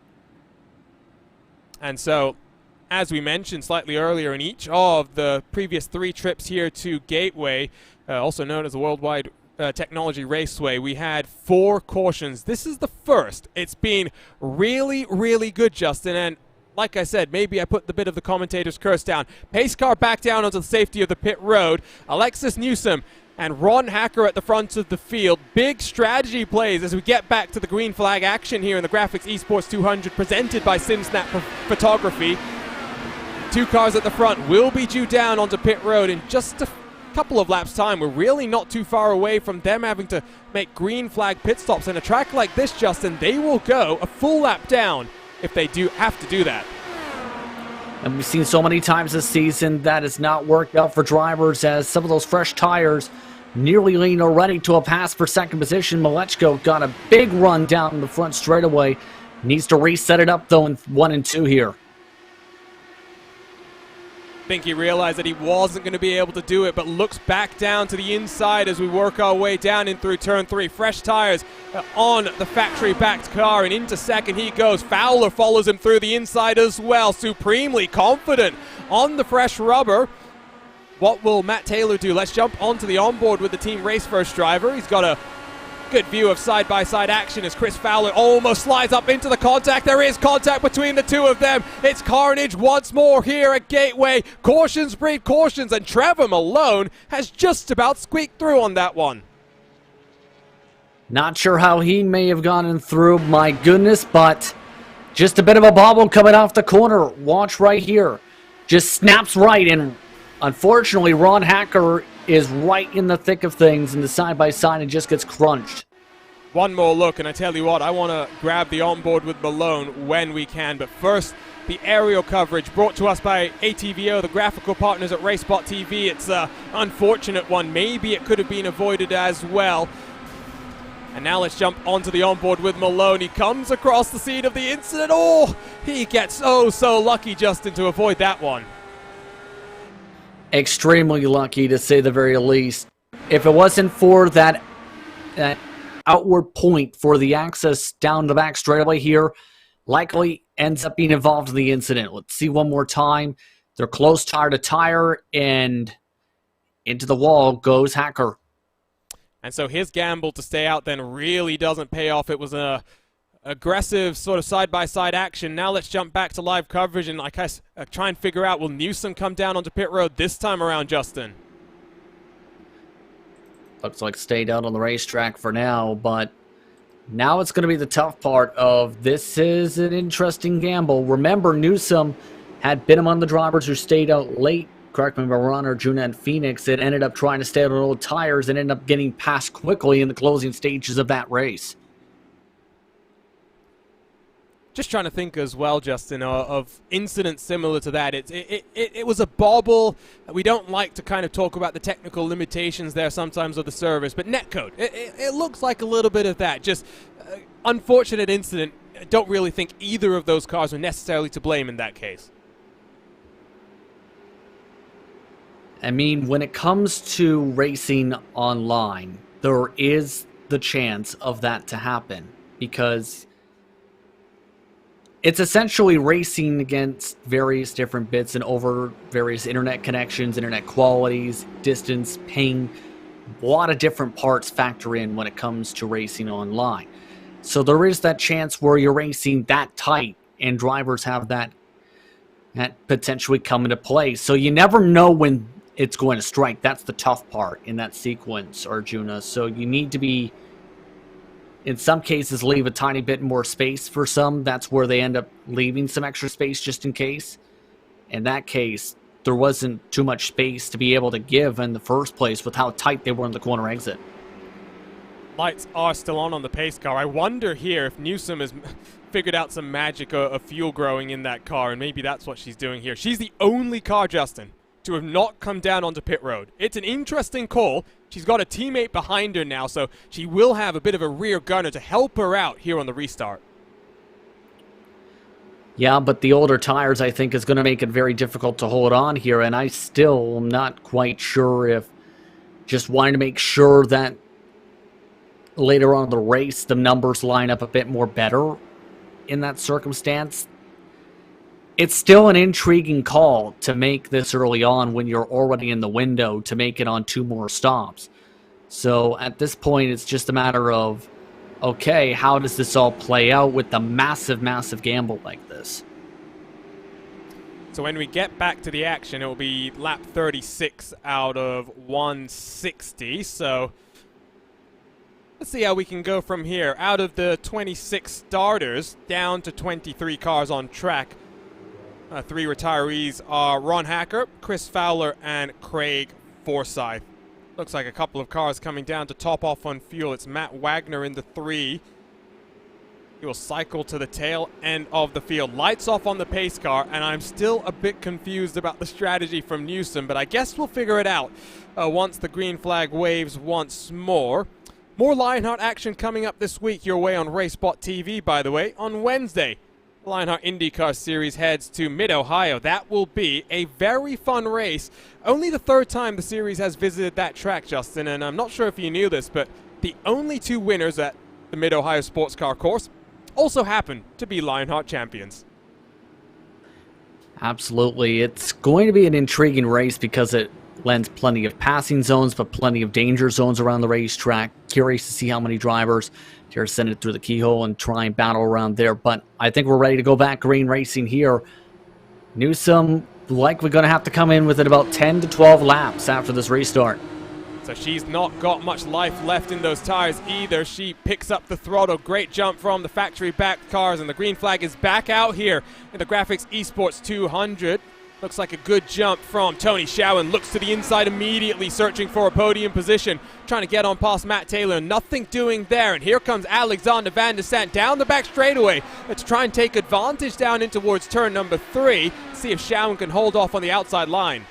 [SPEAKER 6] And so, as we mentioned slightly earlier, in each of the previous 3 trips here to Gateway, also known as the Worldwide Technology Raceway, we had 4 cautions. This is the first. It's been really, really good, Justin, and like I said, maybe I put the bit of the commentator's curse down. Pace car back down onto the safety of the pit road. Alexis Newsom and Ron Hacker at the front of the field. Big strategy plays as we get back to the green flag action here in the GRAAFix Esports 200 presented by SimSnap Photography. 2 cars at the front will be due down onto pit road in just a couple of laps time. We're really not too far away from them having to make green flag pit stops. In a track like this, Justin, they will go a full lap down if they do have to do that.
[SPEAKER 7] And we've seen so many times this season that has not worked out for drivers, as some of those fresh tires nearly lean already to a pass for second position. Malechko got a big run down the front straightaway. Needs to reset it up, though, in 1 and 2 here.
[SPEAKER 6] I think he realized that he wasn't going to be able to do it, but looks back down to the inside as we work our way down in through turn 3. Fresh tires on the factory-backed car, and into second he goes. Fowler follows him through the inside as well, supremely confident on the fresh rubber. What will Matt Taylor do? Let's jump onto the onboard with the team race first driver. He's got a good view of side-by-side action as Chris Fowler almost slides up into the contact. There is contact between the two of them. It's carnage once more here at Gateway. Cautions breed cautions, and Trevor Malone has just about squeaked through on that one.
[SPEAKER 7] Not sure how he may have gotten through, my goodness, but just a bit of a bobble coming off the corner. Watch right here. Just snaps right, and unfortunately, Ron Hacker is right in the thick of things in the side-by-side and just gets crunched.
[SPEAKER 6] One more look, and I tell you what, I want to grab the onboard with Malone when we can. But first, the aerial coverage brought to us by ATVO, the graphical partners at RaceBot TV. It's an unfortunate one. Maybe it could have been avoided as well. And now let's jump onto the onboard with Malone. He comes across the scene of the incident. Oh, he gets so lucky, Justin, to avoid that one.
[SPEAKER 7] Extremely lucky, to say the very least. If it wasn't for that outward point for the access down the back straightaway here, likely ends up being involved in the incident. Let's see one more time. They're close tire to tire, and into the wall goes Hacker.
[SPEAKER 6] And so his gamble to stay out then really doesn't pay off. It was a aggressive sort of side-by-side action. Now let's jump back to live coverage and try and figure out, will Newsom come down onto pit road this time around, Justin?
[SPEAKER 7] Looks like stayed out on the racetrack for now, but now it's going to be the tough part of this. Is an interesting gamble. Remember, Newsom had been among the drivers who stayed out late. Correct me if I'm wrong, Arjuna and Phoenix. It ended up trying to stay out on old tires and ended up getting passed quickly in the closing stages of that race.
[SPEAKER 6] Just trying to think as well, Justin, of incidents similar to that. It was a bobble. We don't like to kind of talk about the technical limitations there sometimes of the service, but netcode, it looks like a little bit of that. Just unfortunate incident. I don't really think either of those cars are necessarily to blame in that case.
[SPEAKER 7] I mean, when it comes to racing online, there is the chance of that to happen, because it's essentially racing against various different bits and over various internet connections, internet qualities, distance, ping. A lot of different parts factor in when it comes to racing online. So there is that chance where you're racing that tight and drivers have that potentially come into play. So you never know when it's going to strike. That's the tough part in that sequence, Arjuna. So you need to be, in some cases, leave a tiny bit more space for some. That's where they end up leaving some extra space just in case. In that case, there wasn't too much space to be able to give in the first place with how tight they were in the corner exit.
[SPEAKER 6] Lights are still on the pace car. I wonder here if Newsom has figured out some magic of fuel growing in that car, and maybe that's what she's doing here. She's the only car, Justin, to have not come down onto pit road. It's an interesting call. She's got a teammate behind her now, so she will have a bit of a rear gunner to help her out here on the restart.
[SPEAKER 7] Yeah, but the older tires, I think, is going to make it very difficult to hold on here, and I still am not quite sure if just wanting to make sure that later on in the race the numbers line up a bit more better in that circumstance. It's still an intriguing call to make this early on when you're already in the window to make it on 2 more stops. So at this point, it's just a matter of, okay, how does this all play out with the massive gamble like this?
[SPEAKER 6] So when we get back to the action, it will be lap 36 out of 160. So let's see how we can go from here. Out of the 26 starters, down to 23 cars on track. 3 retirees are Ron Hacker, Chris Fowler, and Craig Forsyth. Looks like a couple of cars coming down to top off on fuel. It's Matt Wagner in the 3. He will cycle to the tail end of the field. Lights off on the pace car, and I'm still a bit confused about the strategy from Newsom, but I guess we'll figure it out once the green flag waves once more. More Lionheart action coming up this week your way on RaceBot TV, by the way. On Wednesday, the Lionheart IndyCar Series heads to Mid-Ohio. That will be a very fun race. Only the third time the series has visited that track, Justin, and I'm not sure if you knew this, but the only two winners at the Mid-Ohio Sports Car Course also happen to be Lionheart champions.
[SPEAKER 7] Absolutely. It's going to be an intriguing race because it lends plenty of passing zones, but plenty of danger zones around the racetrack. Curious to see how many drivers dare send it through the keyhole and try and battle around there. But I think we're ready to go back green racing here. Newsom likely going to have to come in within about 10 to 12 laps after this restart.
[SPEAKER 6] So she's not got much life left in those tires either. She picks up the throttle. Great jump from the factory-backed cars, and the green flag is back out here in the GRAAFix Esports 200. Looks like a good jump from Tony Showen. Looks to the inside immediately, searching for a podium position. Trying to get on past Matt Taylor. Nothing doing there. And here comes Alexander Van der Sant down the back straightaway to try and take advantage down in towards turn number 3. See if Showen can hold off on the outside line.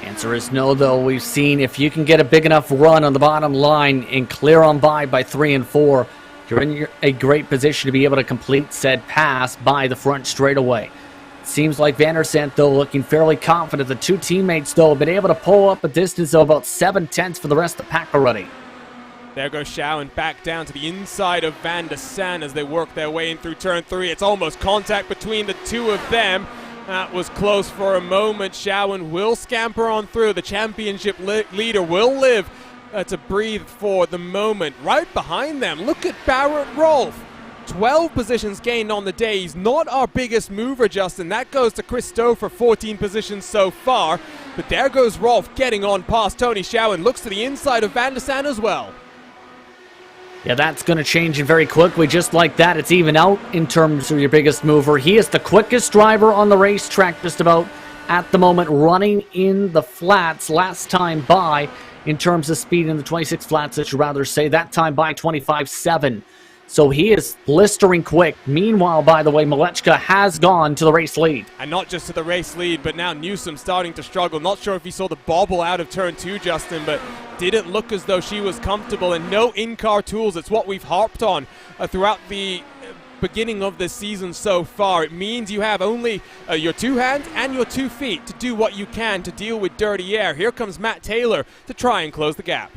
[SPEAKER 7] Answer is no, though. We've seen if you can get a big enough run on the bottom line and clear on by 3 and 4, you're in a great position to be able to complete said pass by the front straightaway. Seems like Van der Sant, though, looking fairly confident. The two teammates, though, have been able to pull up a distance of about 7/10 for the rest of the pack already.
[SPEAKER 6] There goes Showen back down to the inside of Van der Sant as they work their way in through turn 3. It's almost contact between the two of them. That was close for a moment. Showen will scamper on through. The championship leader will live to breathe for the moment. Right behind them, look at Barrett Rolfe. 12 positions gained on the day. He's not our biggest mover, Justin. That goes to Christopher, 14 positions so far. But there goes Rolfe getting on past Tony Showen. Looks to the inside of Van der Sant as well.
[SPEAKER 7] Yeah, that's going to change very quickly. Just like that, it's even out in terms of your biggest mover. He is the quickest driver on the racetrack just about at the moment, running in the flats last time by in terms of speed in the 26 flats, I should rather say. That time by 25.7. So he is blistering quick. Meanwhile, by the way, Malechka has gone to the race lead.
[SPEAKER 6] And not just to the race lead, but now Newsom starting to struggle. Not sure if you saw the bobble out of turn 2, Justin, but didn't look as though she was comfortable. And no in-car tools. It's what we've harped on throughout the beginning of this season so far. It means you have only your 2 hands and your 2 feet to do what you can to deal with dirty air. Here comes Matt Taylor to try and close the gap.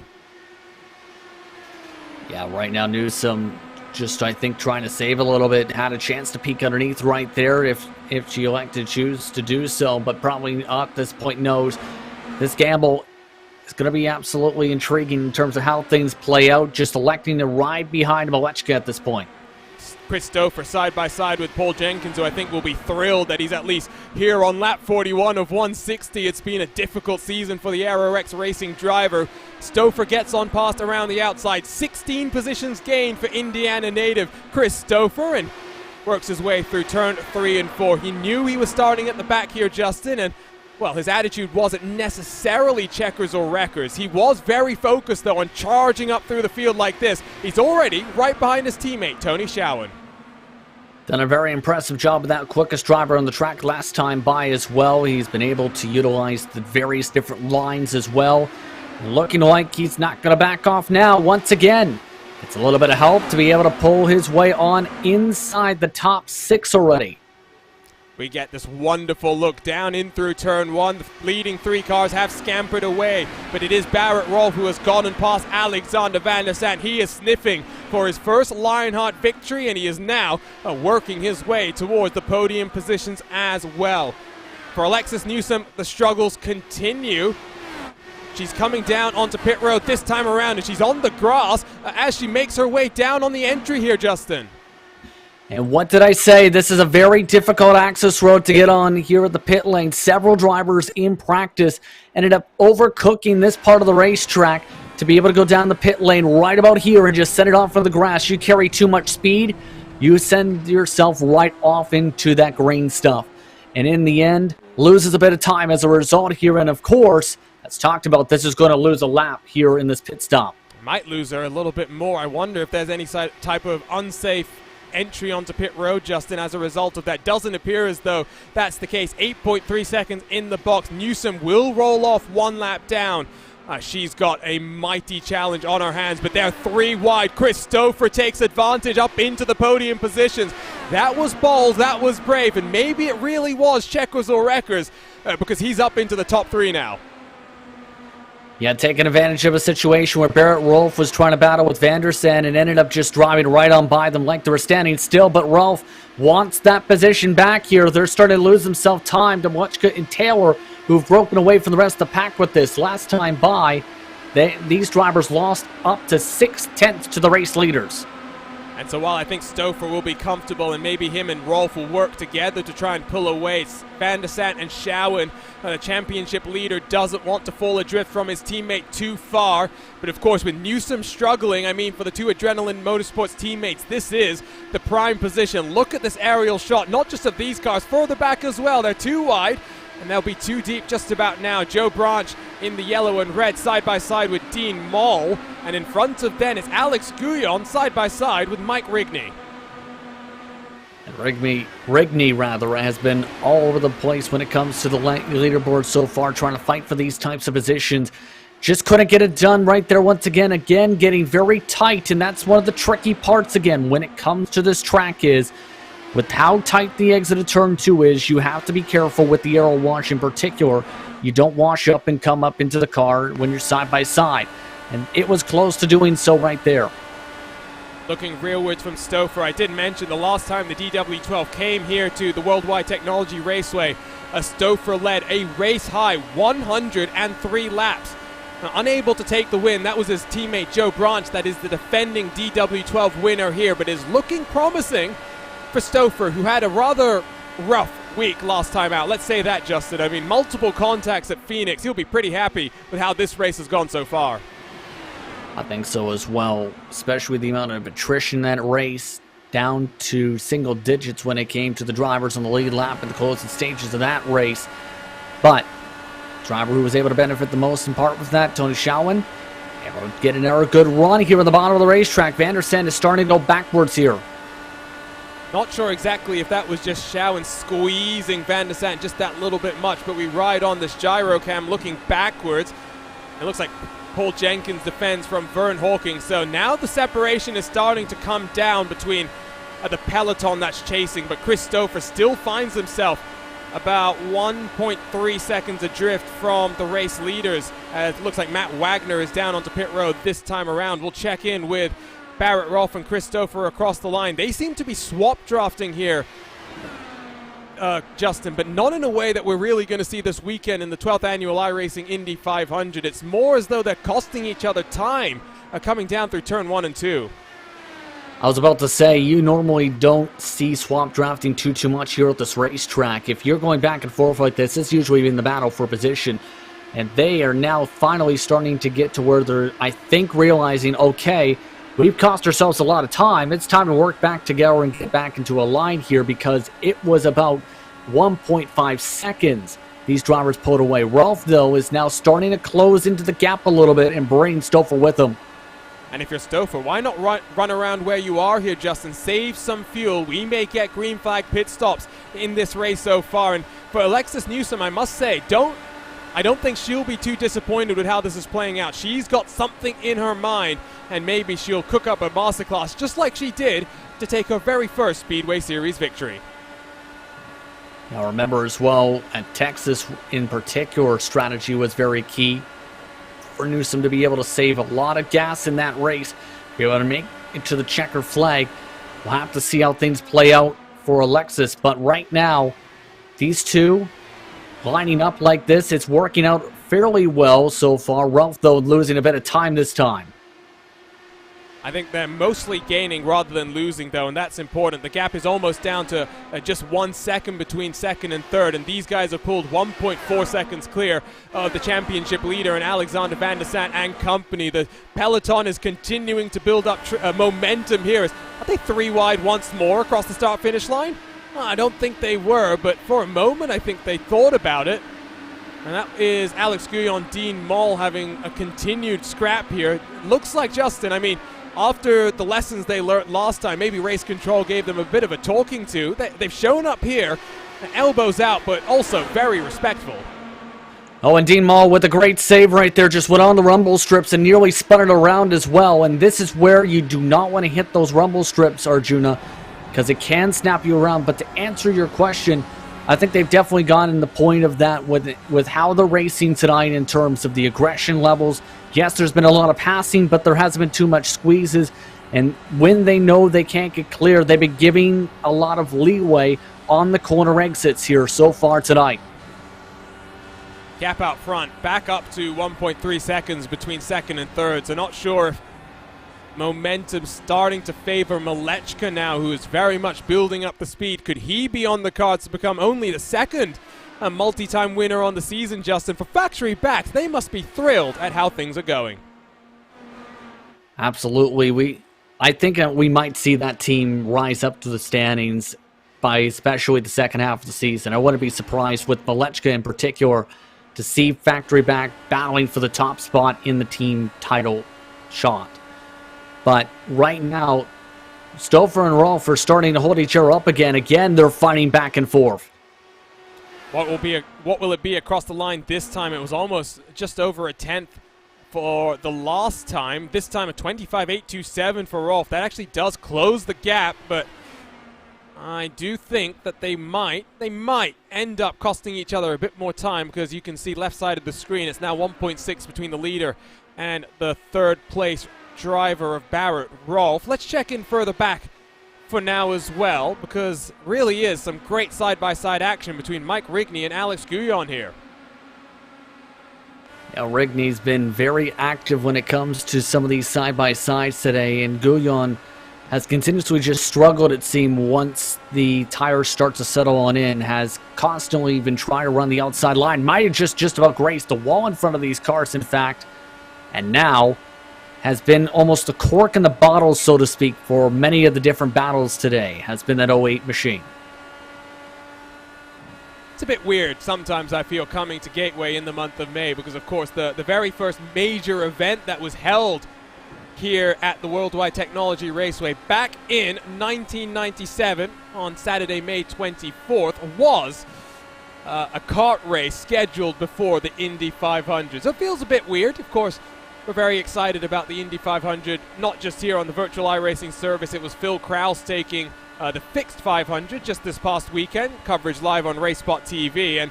[SPEAKER 7] Yeah, right now Newsom just, I think, trying to save a little bit. Had a chance to peek underneath right there if she elected to choose to do so, but probably at this point knows this gamble is going to be absolutely intriguing in terms of how things play out. Just electing to ride behind Malechka at this point.
[SPEAKER 6] Christopher side by side with Paul Jenkins, who I think will be thrilled that he's at least here on lap 41 of 160. It's been a difficult season for the AeroX Racing driver. Stouffer gets on past around the outside. 16 positions gained for Indiana native Chris Stouffer, and works his way through turn 3 and 4. He knew he was starting at the back here, Justin, and well, his attitude wasn't necessarily checkers or wreckers. He was very focused, though, on charging up through the field like this. He's already right behind his teammate, Tony Showen.
[SPEAKER 7] Done a very impressive job of that quickest driver on the track last time by as well. He's been able to utilize the various different lines as well. Looking like he's not going to back off now once again. It's a little bit of help to be able to pull his way on inside the top 6 already.
[SPEAKER 6] We get this wonderful look down in through turn 1. The leading 3 cars have scampered away, but it is Barrett Rolfe who has gone and passed Alexander Van der Sant. He is sniffing for his first Lionheart victory, and he is now working his way towards the podium positions as well. For Alexis Newsom, the struggles continue. She's coming down onto pit road this time around, and she's on the grass as she makes her way down on the entry here, Justin.
[SPEAKER 7] And what did I say? This is a very difficult access road to get on here at the pit lane. Several drivers in practice ended up overcooking this part of the racetrack to be able to go down the pit lane right about here and just send it off for the grass. You carry too much speed, you send yourself right off into that green stuff. And in the end, loses a bit of time as a result here. And of course, as talked about, this is going to lose a lap here in this pit stop.
[SPEAKER 6] might lose her a little bit more. I wonder if there's any type of unsafe entry onto pit road, Justin, as a result of that. Doesn't appear as though that's the case. 8.3 seconds in the box. Newsom will roll off one lap down. She's got a mighty challenge on her hands, but they're 3 wide. Chris Stouffer takes advantage up into the podium positions. That was balls, that was brave, and maybe it really was checkers or wreckers because he's up into the top 3 now.
[SPEAKER 7] Yeah, taking advantage of a situation where Barrett Rolfe was trying to battle with Vandersen and ended up just driving right on by them like they were standing still. But Rolfe wants that position back here. They're starting to lose themselves time. Demotchka and Taylor, who've broken away from the rest of the pack with this. Last time by, these drivers lost up to 6/10 to the race leaders.
[SPEAKER 6] And so while I think Stouffer will be comfortable and maybe him and Rolfe will work together to try and pull away, Van der Sant and Schouwen, the championship leader, doesn't want to fall adrift from his teammate too far. But of course, with Newsom struggling, I mean, for the 2 Adrenaline Motorsports teammates, this is the prime position. Look at this aerial shot, not just of these cars, further back as well. They're 2 wide. And they'll be 2 deep just about now. Joe Branch in the yellow and red side by side with Dean Moll. And in front of them is Alex Guyon side by side with Mike Rigney.
[SPEAKER 7] And Rigney has been all over the place when it comes to the leaderboard so far, trying to fight for these types of positions. Just couldn't get it done right there once again. Again, getting very tight, and that's one of the tricky parts again when it comes to this track is with how tight the exit of turn 2 is, you have to be careful with the aero wash in particular. You don't wash up and come up into the car when you're side by side. And it was close to doing so right there.
[SPEAKER 6] Looking rearwards from Stouffer, I did mention the last time the DW12 came here to the Worldwide Technology Raceway, Stouffer led a race-high 103 laps. Now, unable to take the win, that was his teammate Joe Branch, that is the defending DW12 winner here, but is looking promising for Stouffer, who had a rather rough week last time out. Let's say that, Justin. I mean, multiple contacts at Phoenix. He'll be pretty happy with how this race has gone so far.
[SPEAKER 7] I think so as well, especially with the amount of attrition in that race, down to single digits when it came to the drivers on the lead lap in the closing stages of that race. But the driver who was able to benefit the most in part was that, Tony Schouwen, able to get another good run here at the bottom of the racetrack. Vandersen is starting to go backwards here.
[SPEAKER 6] Not sure exactly if that was just Schouwen squeezing Van der Sant just that little bit much, but we ride on this gyro cam looking backwards. It looks like Paul Jenkins defends from Vern Hawking. So now the separation is starting to come down between the peloton that's chasing, but Chris Stouffer still finds himself about 1.3 seconds adrift from the race leaders. It looks like Matt Wagner is down onto pit road this time around. We'll check in with Barrett Rolfe and Chris Stouffer across the line. They seem to be swap drafting here, Justin, but not in a way that we're really going to see this weekend in the 12th annual iRacing Indy 500. It's more as though they're costing each other time coming down through turn 1 and 2.
[SPEAKER 7] I was about to say, you normally don't see swap drafting too much here at this racetrack. If you're going back and forth like this, it's usually in the battle for position. And they are now finally starting to get to where they're, I think, realizing, okay, we've cost ourselves a lot of time. It's time to work back together and get back into a line here, because it was about 1.5 seconds these drivers pulled away. Rolfe, though, is now starting to close into the gap a little bit and bring Stouffer with him.
[SPEAKER 6] And if you're Stouffer, why not run around where you are here, Justin? Save some fuel. We may get green flag pit stops in this race so far. And for Alexis Newsom, I must say, I don't think she'll be too disappointed with how this is playing out. She's got something in her mind, and maybe she'll cook up a masterclass just like she did to take her very first Speedway Series victory.
[SPEAKER 7] Now remember as well, at Texas in particular, strategy was very key for Newsom to be able to save a lot of gas in that race, be able to make it to the checker flag. We'll have to see how things play out for Alexis, but right now, these two lining up like this, it's working out fairly well so far. Rolfe, though, losing a bit of time this time.
[SPEAKER 6] I think they're mostly gaining rather than losing, though, and that's important. The gap is almost down to just 1 second between second and third, and these guys have pulled 1.4 seconds clear of the championship leader and Alexander Van der Sant and company. The peloton is continuing to build up momentum here. Are they 3 wide once more across the start-finish line? I don't think they were, but for a moment I think they thought about it. And that is Alex Guyon, Dean Moll having a continued scrap here. Looks like, Justin, I mean, after the lessons they learned last time, maybe race control gave them a bit of a talking to. They've shown up here, elbows out, but also very respectful.
[SPEAKER 7] Oh, and Dean Moll with a great save right there, just went on the rumble strips and nearly spun it around as well. And this is where you do not want to hit those rumble strips, Arjuna, because it can snap you around. But to answer your question, I think they've definitely gotten the point of that with how they're racing tonight in terms of the aggression levels. Yes, there's been a lot of passing, but there hasn't been too much squeezes. And when they know they can't get clear, they've been giving a lot of leeway on the corner exits here so far tonight.
[SPEAKER 6] Gap out front, back up to 1.3 seconds between second and third. So not sure if momentum starting to favor Malechka now, who is very much building up the speed. Could he be on the cards to become only the second multi-time winner on the season, Justin? For Factory Backs, they must be thrilled at how things are going.
[SPEAKER 7] Absolutely. I think we might see that team rise up to the standings by especially the second half of the season. I wouldn't be surprised with Malechka in particular to see Factory Back battling for the top spot in the team title shot. But right now, Stouffer and Rolf are starting to hold each other up again. Again, they're fighting back and forth.
[SPEAKER 6] What will it be across the line this time? It was almost just over a tenth for the last time. This time a 25.827 for Rolf. That actually does close the gap, but I do think that they might end up costing each other a bit more time, because you can see left side of the screen, it's now 1.6 between the leader and the third place driver of Barrett, Rolf. Let's check in further back for now as well, because really is some great side-by-side action between Mike Rigney and Alex Guyon here.
[SPEAKER 7] Yeah, Rigney's been very active when it comes to some of these side-by-sides today, and Guyon has continuously just struggled, it seems, once the tires start to settle on in, has constantly been trying to run the outside line. Might have just about grazed the wall in front of these cars, in fact, and now has been almost a cork in the bottle, so to speak, for many of the different battles today, has been that 08 machine.
[SPEAKER 6] It's a bit weird sometimes, I feel, coming to Gateway in the month of May, because of course the very first major event that was held here at the Worldwide Technology Raceway back in 1997 on Saturday, May 24th was a kart race scheduled before the Indy 500. So it feels a bit weird. Of course, we're very excited about the Indy 500, not just here on the virtual iRacing service. It was Phil Krause taking the fixed 500 just this past weekend, coverage live on RaceSpot TV, and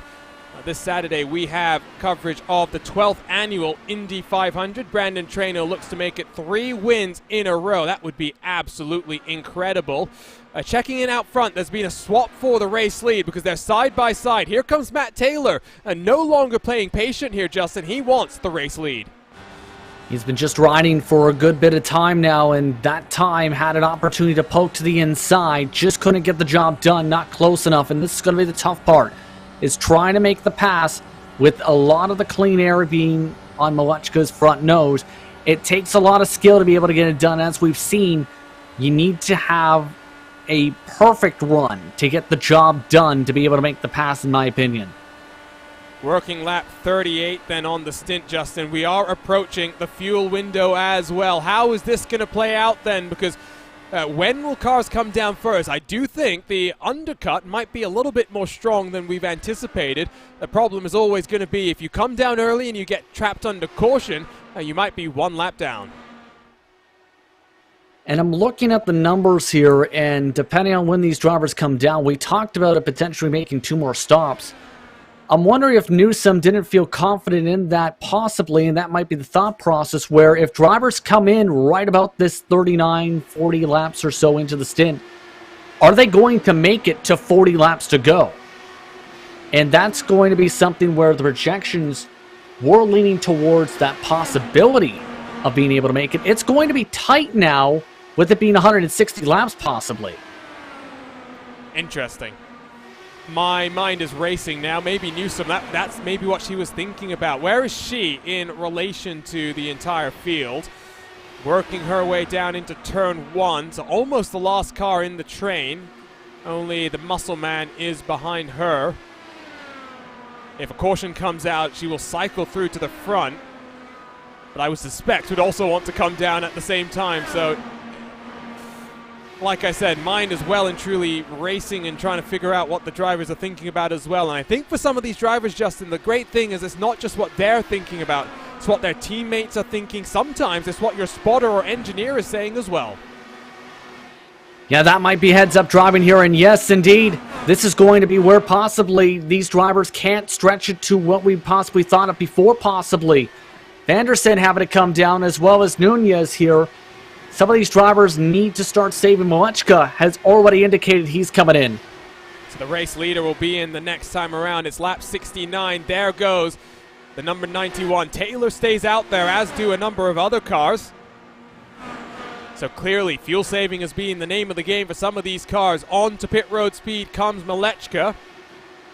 [SPEAKER 6] this Saturday we have coverage of the 12th annual Indy 500. Brandon Traynor looks to make it 3 wins in a row. That would be absolutely incredible. Checking in out front, there's been a swap for the race lead because they're side by side. Here comes Matt Taylor, no longer playing patient here, Justin. He wants the race lead.
[SPEAKER 7] He's been just riding for a good bit of time now, and that time had an opportunity to poke to the inside, just couldn't get the job done, not close enough, and this is going to be the tough part, is trying to make the pass with a lot of the clean air being on Malechka's front nose. It takes a lot of skill to be able to get it done. As we've seen, you need to have a perfect run to get the job done to be able to make the pass, in my opinion.
[SPEAKER 6] Working lap 38 then on the stint, Justin. We are approaching the fuel window as well. How is this going to play out then? Because when will cars come down first? I do think the undercut might be a little bit more strong than we've anticipated. The problem is always going to be if you come down early and you get trapped under caution, you might be 1 lap down.
[SPEAKER 7] And I'm looking at the numbers here, and depending on when these drivers come down, we talked about it potentially making 2 more stops. I'm wondering if Newsom didn't feel confident in that possibly, and that might be the thought process where if drivers come in right about this 39, 40 laps or so into the stint, are they going to make it to 40 laps to go? And that's going to be something where the projections were leaning towards that possibility of being able to make it. It's going to be tight now with it being 160 laps possibly.
[SPEAKER 6] Interesting. My mind is racing now. Maybe Newsom, that's maybe what she was thinking about. Where is she in relation to the entire field? Working her way down into turn 1, so almost the last car in the train. Only the muscle man is behind her. If a caution comes out, she will cycle through to the front. But I would suspect would also want to come down at the same time. So, like I said, mind is well and truly racing and trying to figure out what the drivers are thinking about as well. And I think for some of these drivers, Justin, the great thing is it's not just what they're thinking about. It's what their teammates are thinking. Sometimes it's what your spotter or engineer is saying as well.
[SPEAKER 7] Yeah, that might be heads-up driving here, and yes, indeed, this is going to be where possibly these drivers can't stretch it to what we possibly thought of before, possibly. Vandersen having to come down, as well as Nunez here. Some of these drivers need to start saving. Malechka has already indicated he's coming in.
[SPEAKER 6] So the race leader will be in the next time around. It's lap 69. There goes the number 91. Taylor stays out there, as do a number of other cars. So clearly, fuel saving as being the name of the game for some of these cars. On to pit road speed comes Malechka.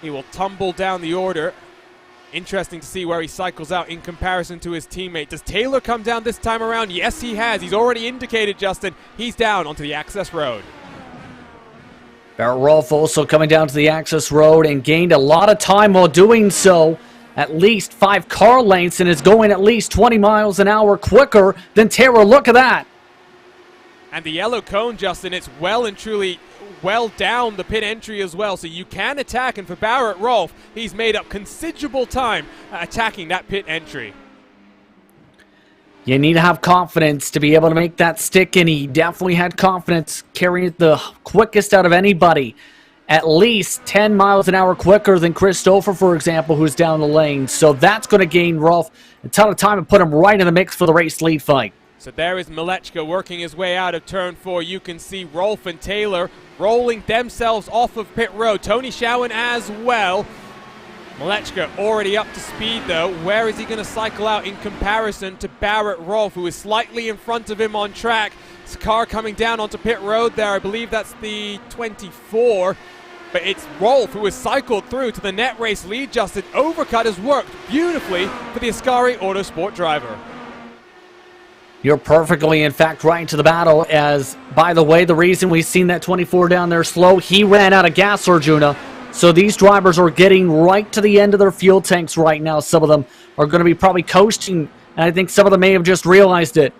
[SPEAKER 6] He will tumble down the order. Interesting to see where he cycles out in comparison to his teammate. Does Taylor come down this time around? Yes, he has. He's already indicated, Justin, he's down onto the access road.
[SPEAKER 7] Barrett Rolf also coming down to the access road and gained a lot of time while doing so. At least 5 car lengths and is going at least 20 miles an hour quicker than Taylor. Look at that.
[SPEAKER 6] And the yellow cone, Justin, it's well and truly well down the pit entry as well, so you can attack. And for Barrett Rolf, he's made up considerable time attacking that pit entry.
[SPEAKER 7] You need to have confidence to be able to make that stick, and he definitely had confidence, carrying it the quickest out of anybody. At least 10 miles an hour quicker than Christopher, for example, who's down the lane. So that's going to gain Rolf a ton of time and put him right in the mix for the race lead fight.
[SPEAKER 6] So there is Malechka working his way out of turn 4. You can see Rolf and Taylor rolling themselves off of pit road. Tony Schowen as well. Malechka already up to speed though. Where is he going to cycle out in comparison to Barrett Rolf, who is slightly in front of him on track? His car coming down onto pit road there. I believe that's the 24. But it's Rolf who has cycled through to the net race lead. Justin, overcut has worked beautifully for the Ascari Autosport driver.
[SPEAKER 7] You're perfectly, in fact, right into the battle. As, by the way, the reason we've seen that 24 down there slow, he ran out of gas, Arjuna. So these drivers are getting right to the end of their fuel tanks right now. Some of them are going to be probably coasting, and I think some of them may have just realized it.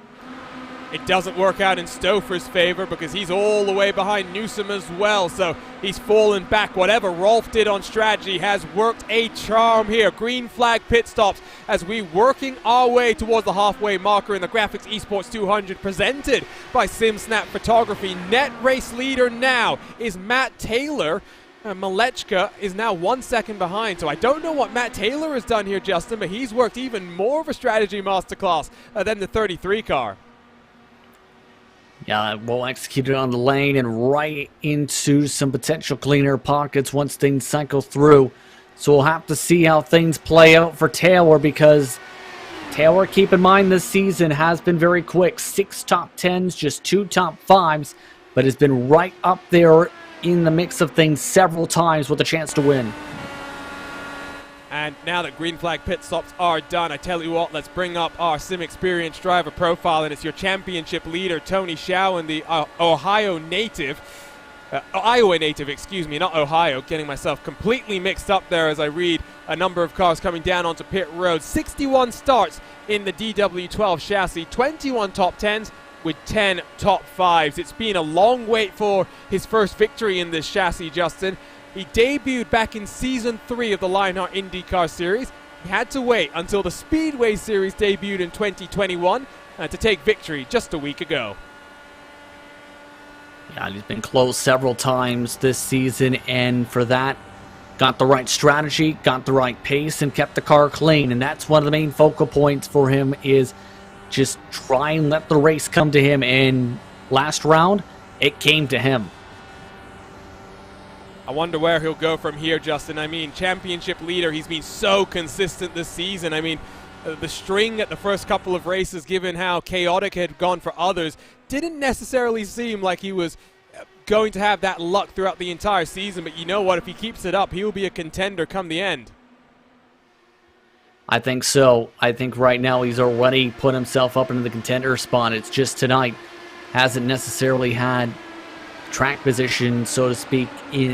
[SPEAKER 6] It doesn't work out in Stouffer's favor because he's all the way behind Newsom as well. So he's fallen back. Whatever Rolf did on strategy has worked a charm here. Green flag pit stops as we working our way towards the halfway marker in the GRAAFix Esports 200 presented by SimSnap Photography. Net race leader now is Matt Taylor. Malechka is now 1 second behind. So I don't know what Matt Taylor has done here, Justin, but he's worked even more of a strategy masterclass than the 33 car.
[SPEAKER 7] Yeah, we'll execute it on the lane and right into some potential clean air pockets once things cycle through. So we'll have to see how things play out for Taylor, because Taylor, keep in mind, this season has been very quick. 6 top 10s, just 2 top 5s, but has been right up there in the mix of things several times with a chance to win.
[SPEAKER 6] And now that green flag pit stops are done, I tell you what, let's bring up our Sim Experience driver profile, and it's your championship leader, Tony Schowen, the Iowa native, excuse me, not Ohio, getting myself completely mixed up there as I read a number of cars coming down onto pit road. 61 starts in the DW12 chassis, 21 top 10s with 10 top 5s. It's been a long wait for his first victory in this chassis, Justin. He debuted back in Season 3 of the Lionheart IndyCar Series. He had to wait until the Speedway Series debuted in 2021 to take victory just a week ago.
[SPEAKER 7] Yeah, he's been close several times this season, and for that, got the right strategy, got the right pace, and kept the car clean. And that's one of the main focal points for him, is just try and let the race come to him. And last round, it came to him.
[SPEAKER 6] I wonder where he'll go from here, Justin. I mean, championship leader, he's been so consistent this season. I mean, the string at the first couple of races, given how chaotic it had gone for others, didn't necessarily seem like he was going to have that luck throughout the entire season. But you know what? If he keeps it up, he'll be a contender come the end.
[SPEAKER 7] I think so. I think right now he's already put himself up into the contender spot. It's just tonight hasn't necessarily had track position, so to speak,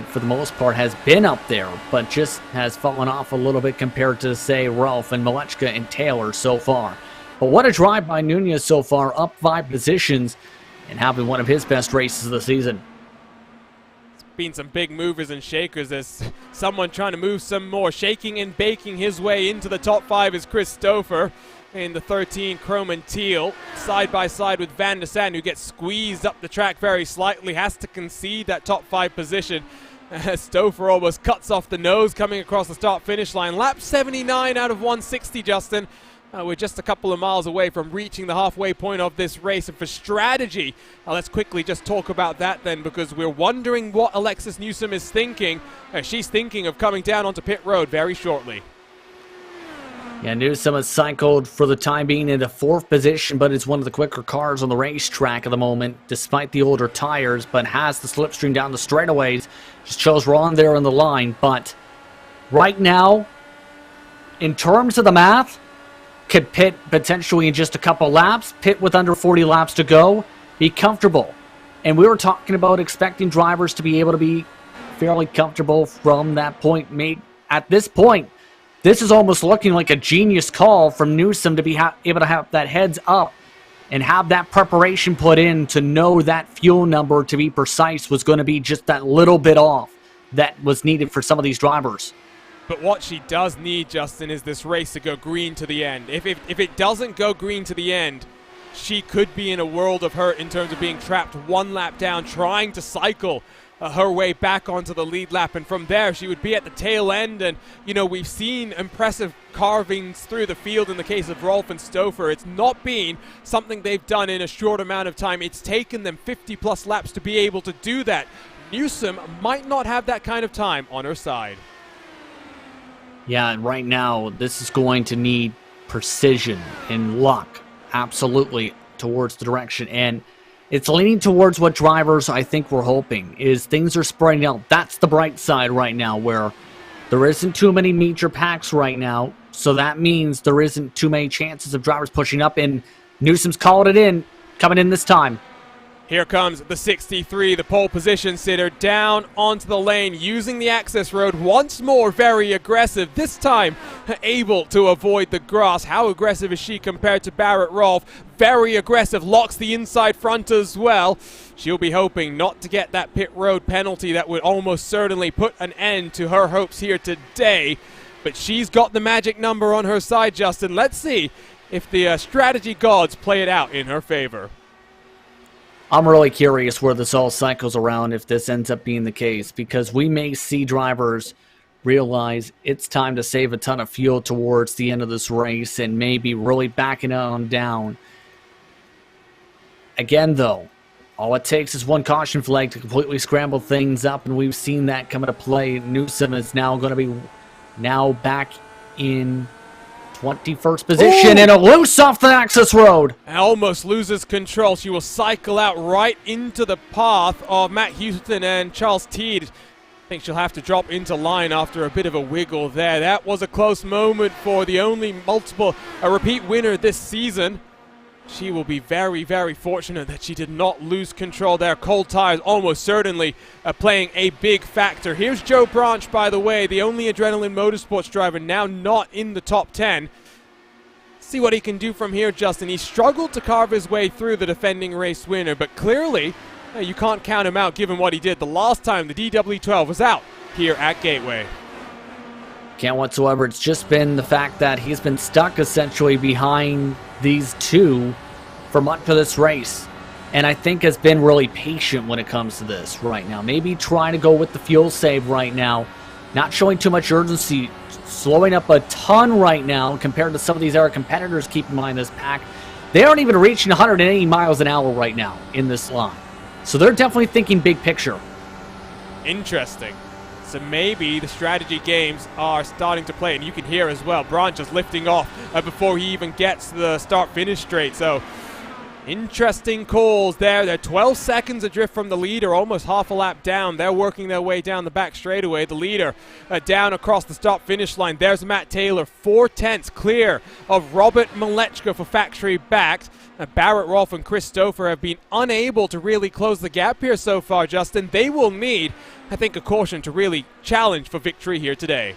[SPEAKER 7] for the most part, has been up there, but just has fallen off a little bit compared to, say, Ralph and Malechka and Taylor so far. But what a drive by Nunez so far, up 5 positions and having one of his best races of the season.
[SPEAKER 6] It's been some big movers and shakers. There's someone trying to move some more. Shaking and baking his way into the top 5 is Chris Stouffer in the 13 chrome and teal, side by side with Van der Sande, who gets squeezed up the track very slightly, has to concede that top 5 position. Stouffer almost cuts off the nose coming across the start-finish line. Lap 79 out of 160, Justin. We're just a couple of miles away from reaching the halfway point of this race. And for strategy, let's quickly just talk about that then, because we're wondering what Alexis Newsom is thinking. She's thinking of coming down onto pit road very shortly.
[SPEAKER 7] Yeah, Newsom has cycled for the time being into 4th position, but is one of the quicker cars on the racetrack at the moment, despite the older tires, but has the slipstream down the straightaways. Just chose wrong there on the line, but right now, in terms of the math, could pit potentially in just a couple laps, pit with under 40 laps to go, be comfortable. And we were talking about expecting drivers to be able to be fairly comfortable from that point. At this point, this is almost looking like a genius call from Newsom to be able to have that heads up and have that preparation put in to know that fuel number, to be precise, was going to be just that little bit off that was needed for some of these drivers.
[SPEAKER 6] But what she does need, Justin, is this race to go green to the end. If it doesn't go green to the end, she could be in a world of hurt in terms of being trapped 1 lap down, trying to cycle her way back onto the lead lap, and from there she would be at the tail end. And you know, we've seen impressive carvings through the field in the case of Rolf and Stouffer. It's not been something they've done in a short amount of time. It's taken them 50 plus laps to be able to do that. Newsom might not have that kind of time on her side.
[SPEAKER 7] Yeah, and right now this is going to need precision and luck, absolutely, towards the direction. And it's leaning towards what drivers I think we're hoping, is things are spreading out. That's the bright side right now, where there isn't too many major packs right now, so that means there isn't too many chances of drivers pushing up, and Newsom's calling it in, coming in this time.
[SPEAKER 6] Here comes the 63, the pole position sitter, down onto the lane, using the access road once more, very aggressive, this time able to avoid the grass. How aggressive is she compared to Barrett Rolfe? Very aggressive, locks the inside front as well. She'll be hoping not to get that pit road penalty that would almost certainly put an end to her hopes here today. But she's got the magic number on her side, Justin. Let's see if the strategy gods play it out in her favor.
[SPEAKER 7] I'm really curious where this all cycles around if this ends up being the case, because we may see drivers realize it's time to save a ton of fuel towards the end of this race and maybe really backing it on down. Again, though, all it takes is one caution flag to completely scramble things up, and we've seen that come into play. Newsom is now going to be back in 21st position. Ooh! And a loose off the access road.
[SPEAKER 6] Almost loses control. She will cycle out right into the path of Matt Houston and Charles Teed. I think she'll have to drop into line after a bit of a wiggle there. That was a close moment for the only repeat winner this season. She will be very, very fortunate that she did not lose control there. Cold tires almost certainly playing a big factor. Here's Joe Branch, by the way, the only Adrenaline Motorsports driver now not in the top 10. See what he can do from here, Justin. He struggled to carve his way through the defending race winner, but clearly you can't count him out given what he did the last time the DW12 was out here at Gateway.
[SPEAKER 7] Can't whatsoever. It's just been the fact that he's been stuck essentially behind these two for much of this race, and I think has been really patient when it comes to this right now. Maybe trying to go with the fuel save right now, not showing too much urgency, slowing up a ton right now compared to some of these other competitors. Keep in mind, this pack, they aren't even reaching 180 miles an hour right now in this line, so they're definitely thinking big picture.
[SPEAKER 6] Interesting. So maybe the strategy games are starting to play, and you can hear as well, Branch is lifting off before he even gets the start-finish straight. So interesting calls there. They're 12 seconds adrift from the leader, almost half a lap down. They're working their way down the back straightaway. The leader down across the start-finish line. There's Matt Taylor, 4/10 clear of Robert Malechka for factory backed. Barrett, Rolf, and Christopher have been unable to really close the gap here so far, Justin. They will need, I think, a caution to really challenge for victory here today.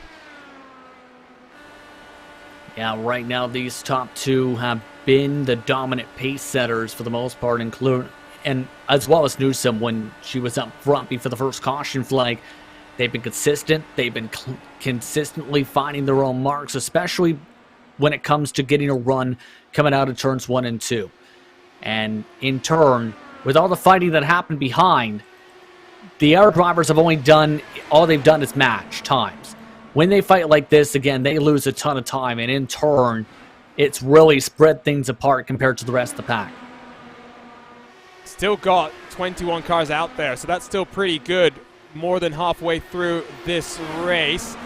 [SPEAKER 7] Yeah, right now these top two have been the dominant pace setters for the most part, and as well as Newsom when she was up front before the first caution flag. They've been consistent. They've been consistently finding their own marks, especially when it comes to getting a run coming out of turns 1 and 2. And in turn, with all the fighting that happened behind, the air drivers have only done, all they've done is match times. When they fight like this, again, they lose a ton of time, and in turn, it's really spread things apart compared to the rest of the pack.
[SPEAKER 6] Still got 21 cars out there, so that's still pretty good. More than halfway through this race.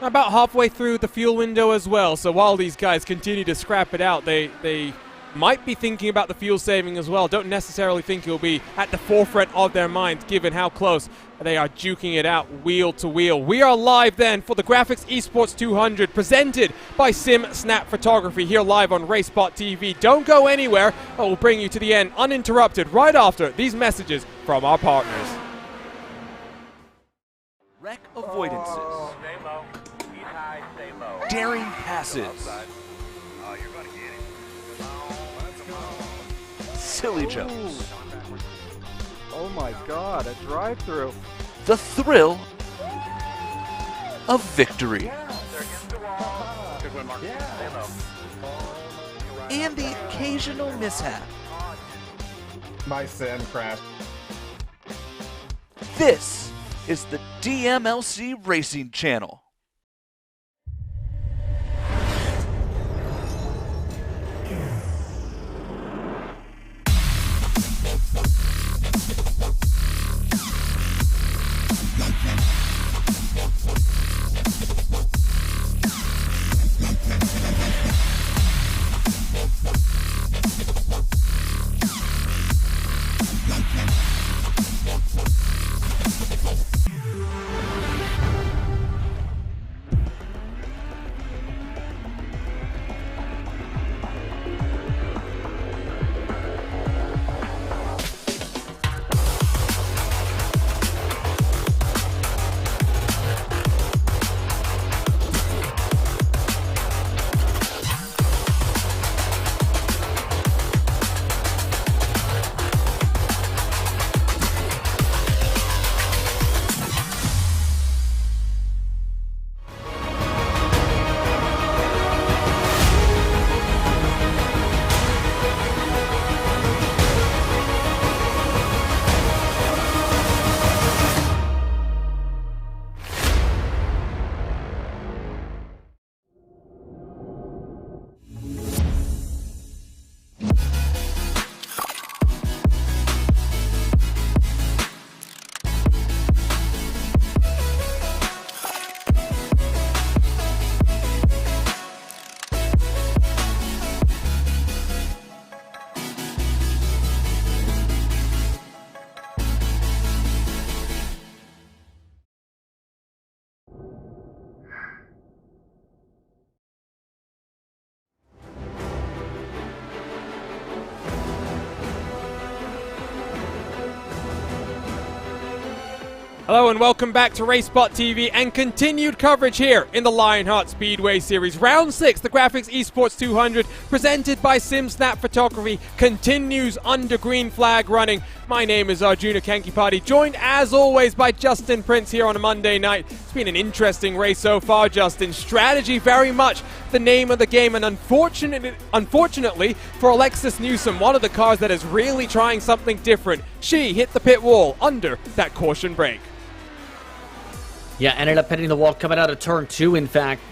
[SPEAKER 6] About halfway through the fuel window as well, so while these guys continue to scrap it out, they might be thinking about the fuel saving as well. Don't necessarily think it'll be at the forefront of their minds given how close they are duking it out wheel to wheel. We are live then for the GRAAFix Esports 200 presented by Sim Snap Photography here live on RaceBot TV. Don't go anywhere. We'll bring you to the end uninterrupted right after these messages from our partners.
[SPEAKER 1] Wreck avoidances.
[SPEAKER 2] Stay low. He's high, stay low.
[SPEAKER 1] Daring passes.
[SPEAKER 2] Outside. Oh, you're going to get it. Come on.
[SPEAKER 1] Silly jumps.
[SPEAKER 3] Oh my god, a drive-through.
[SPEAKER 1] The thrill of victory.
[SPEAKER 2] They're against the wall. Good win, Mark. Stay low.
[SPEAKER 1] And the occasional mishap.
[SPEAKER 4] My sim crashed.
[SPEAKER 1] This is the DMLC Racing Channel.
[SPEAKER 6] Hello and welcome back to RaceBot TV and continued coverage here in the Lionheart Speedway Series. Round 6, the GRAAFix Esports 200, presented by Sim Snap Photography, continues under green flag running. My name is Arjuna Kankipati, joined as always by Justin Prince here on a Monday night. It's been an interesting race so far, Justin. Strategy very much the name of the game, and unfortunately for Alexis Newsom, one of the cars that is really trying something different, she hit the pit wall under that caution brake.
[SPEAKER 7] Yeah, ended up hitting the wall coming out of turn 2, in fact,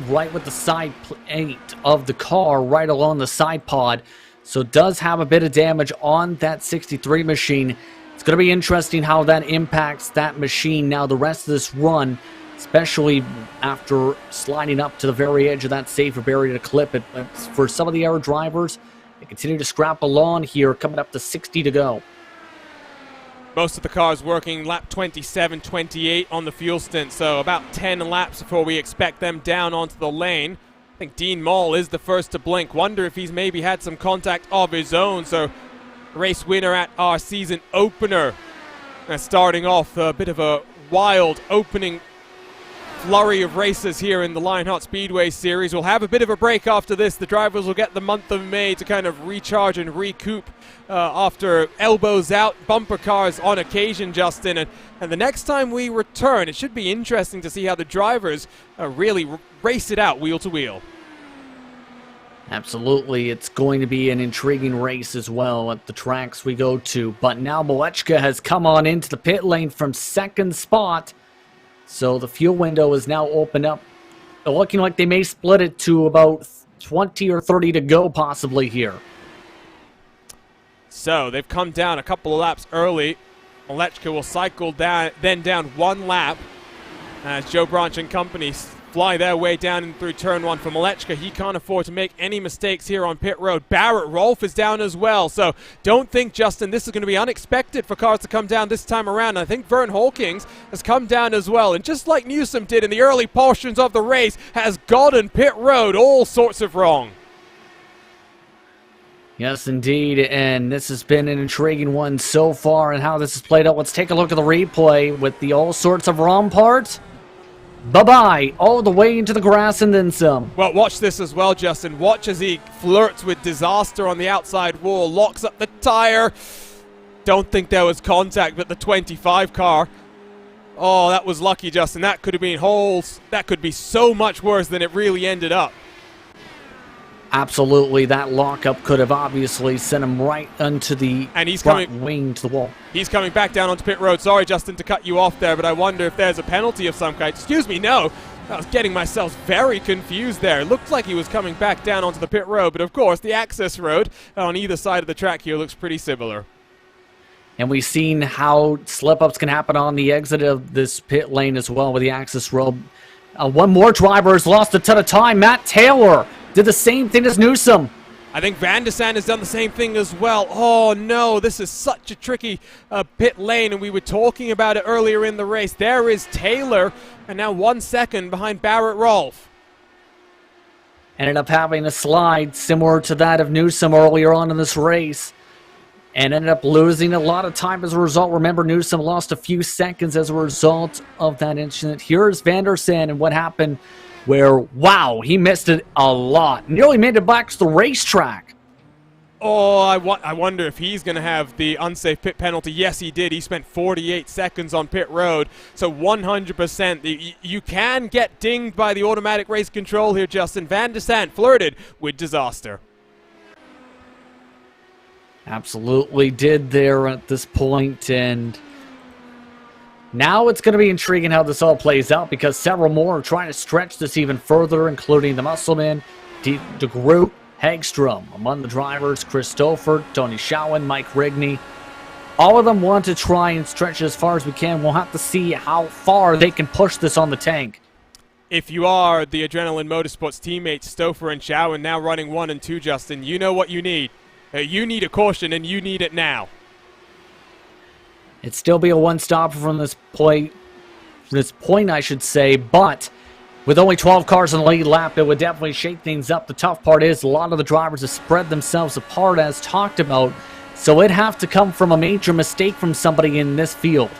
[SPEAKER 7] right with the side plate of the car, right along the side pod. So does have a bit of damage on that 63 machine. It's going to be interesting how that impacts that machine now the rest of this run, especially after sliding up to the very edge of that safer barrier to clip it. But for some of the air drivers, they continue to scrap along here, coming up to 60 to go.
[SPEAKER 6] Most of the cars working lap 27, 28 on the fuel stint, so about 10 laps before we expect them down onto the lane. think Dean Moll is the first to blink. Wonder if he's maybe had some contact of his own. So race winner at our season opener. Starting off a bit of a wild opening flurry of races here in the Lionheart Speedway Series. We'll have a bit of a break after this. The drivers will get the month of May to kind of recharge and recoup after elbows out, bumper cars on occasion, Justin. And the next time we return, it should be interesting to see how the drivers really race it out wheel to wheel.
[SPEAKER 7] Absolutely, it's going to be an intriguing race as well at the tracks we go to. But now Malechka has come on into the pit lane from second spot. So the fuel window is now open up. Looking like they may split it to about 20 or 30 to go possibly here.
[SPEAKER 6] So they've come down a couple of laps early. Malechka will cycle down, then down one lap as Joe Branch and company fly their way down and through turn one. For Malechka, he can't afford to make any mistakes here on pit road. Barrett Rolfe is down as well, so don't think, Justin, this is going to be unexpected for cars to come down this time around. I think Vern Hawkins has come down as well, and just like Newsom did in the early portions of the race, has gotten pit road all sorts of wrong.
[SPEAKER 7] Yes, indeed, and this has been an intriguing one so far and how this has played out. Let's take a look at the replay with the all sorts of wrong part. Bye-bye, all the way into the grass and then some.
[SPEAKER 6] Well, watch this as well, Justin. Watch as he flirts with disaster on the outside wall, locks up the tire. Don't think there was contact, but the 25 car. Oh, that was lucky, Justin. That could have been holes. That could be so much worse than it really ended up.
[SPEAKER 7] Absolutely, that lockup could have obviously sent him right onto the front wing to the wall.
[SPEAKER 6] He's coming back down onto pit road. Sorry, Justin, to cut you off there, but I wonder if there's a penalty of some kind. Excuse me, no. I was getting myself very confused there. It looked like he was coming back down onto the pit road, but of course, the access road on either side of the track here looks pretty similar.
[SPEAKER 7] And we've seen how slip-ups can happen on the exit of this pit lane as well with the access road. One more driver has lost a ton of time. Matt Taylor did the same thing as Newsom.
[SPEAKER 6] I think Van de Sande has done the same thing as well. Oh no, this is such a tricky pit lane, and we were talking about it earlier in the race. There is Taylor, and now 1 second behind Barrett Rolfe.
[SPEAKER 7] Ended up having a slide similar to that of Newsom earlier on in this race, and ended up losing a lot of time as a result. Remember, Newsom lost a few seconds as a result of that incident. Here's Van der Sande and what happened where, wow, he missed it a lot. Nearly made it back to the racetrack.
[SPEAKER 6] Oh, I wonder if he's going to have the unsafe pit penalty. Yes, he did. He spent 48 seconds on pit road. So 100%. You can get dinged by the automatic race control here, Justin. Van de Sande flirted with disaster.
[SPEAKER 7] Absolutely did there at this point, and now it's going to be intriguing how this all plays out because several more are trying to stretch this even further, including the Muscleman, De Groot, Hagstrom. Among the drivers, Christopher, Tony Schowen, Mike Rigney. All of them want to try and stretch it as far as we can. We'll have to see how far they can push this on the tank.
[SPEAKER 6] If you are the Adrenaline Motorsports teammates, Stouffer and Schowen, now running 1 and 2, Justin, you know what you need. You need a caution, and you need it now.
[SPEAKER 7] It'd still be a one-stopper from this point, I should say, but with only 12 cars in the lead lap, it would definitely shake things up. The tough part is a lot of the drivers have spread themselves apart, as talked about, so it'd have to come from a major mistake from somebody in this field.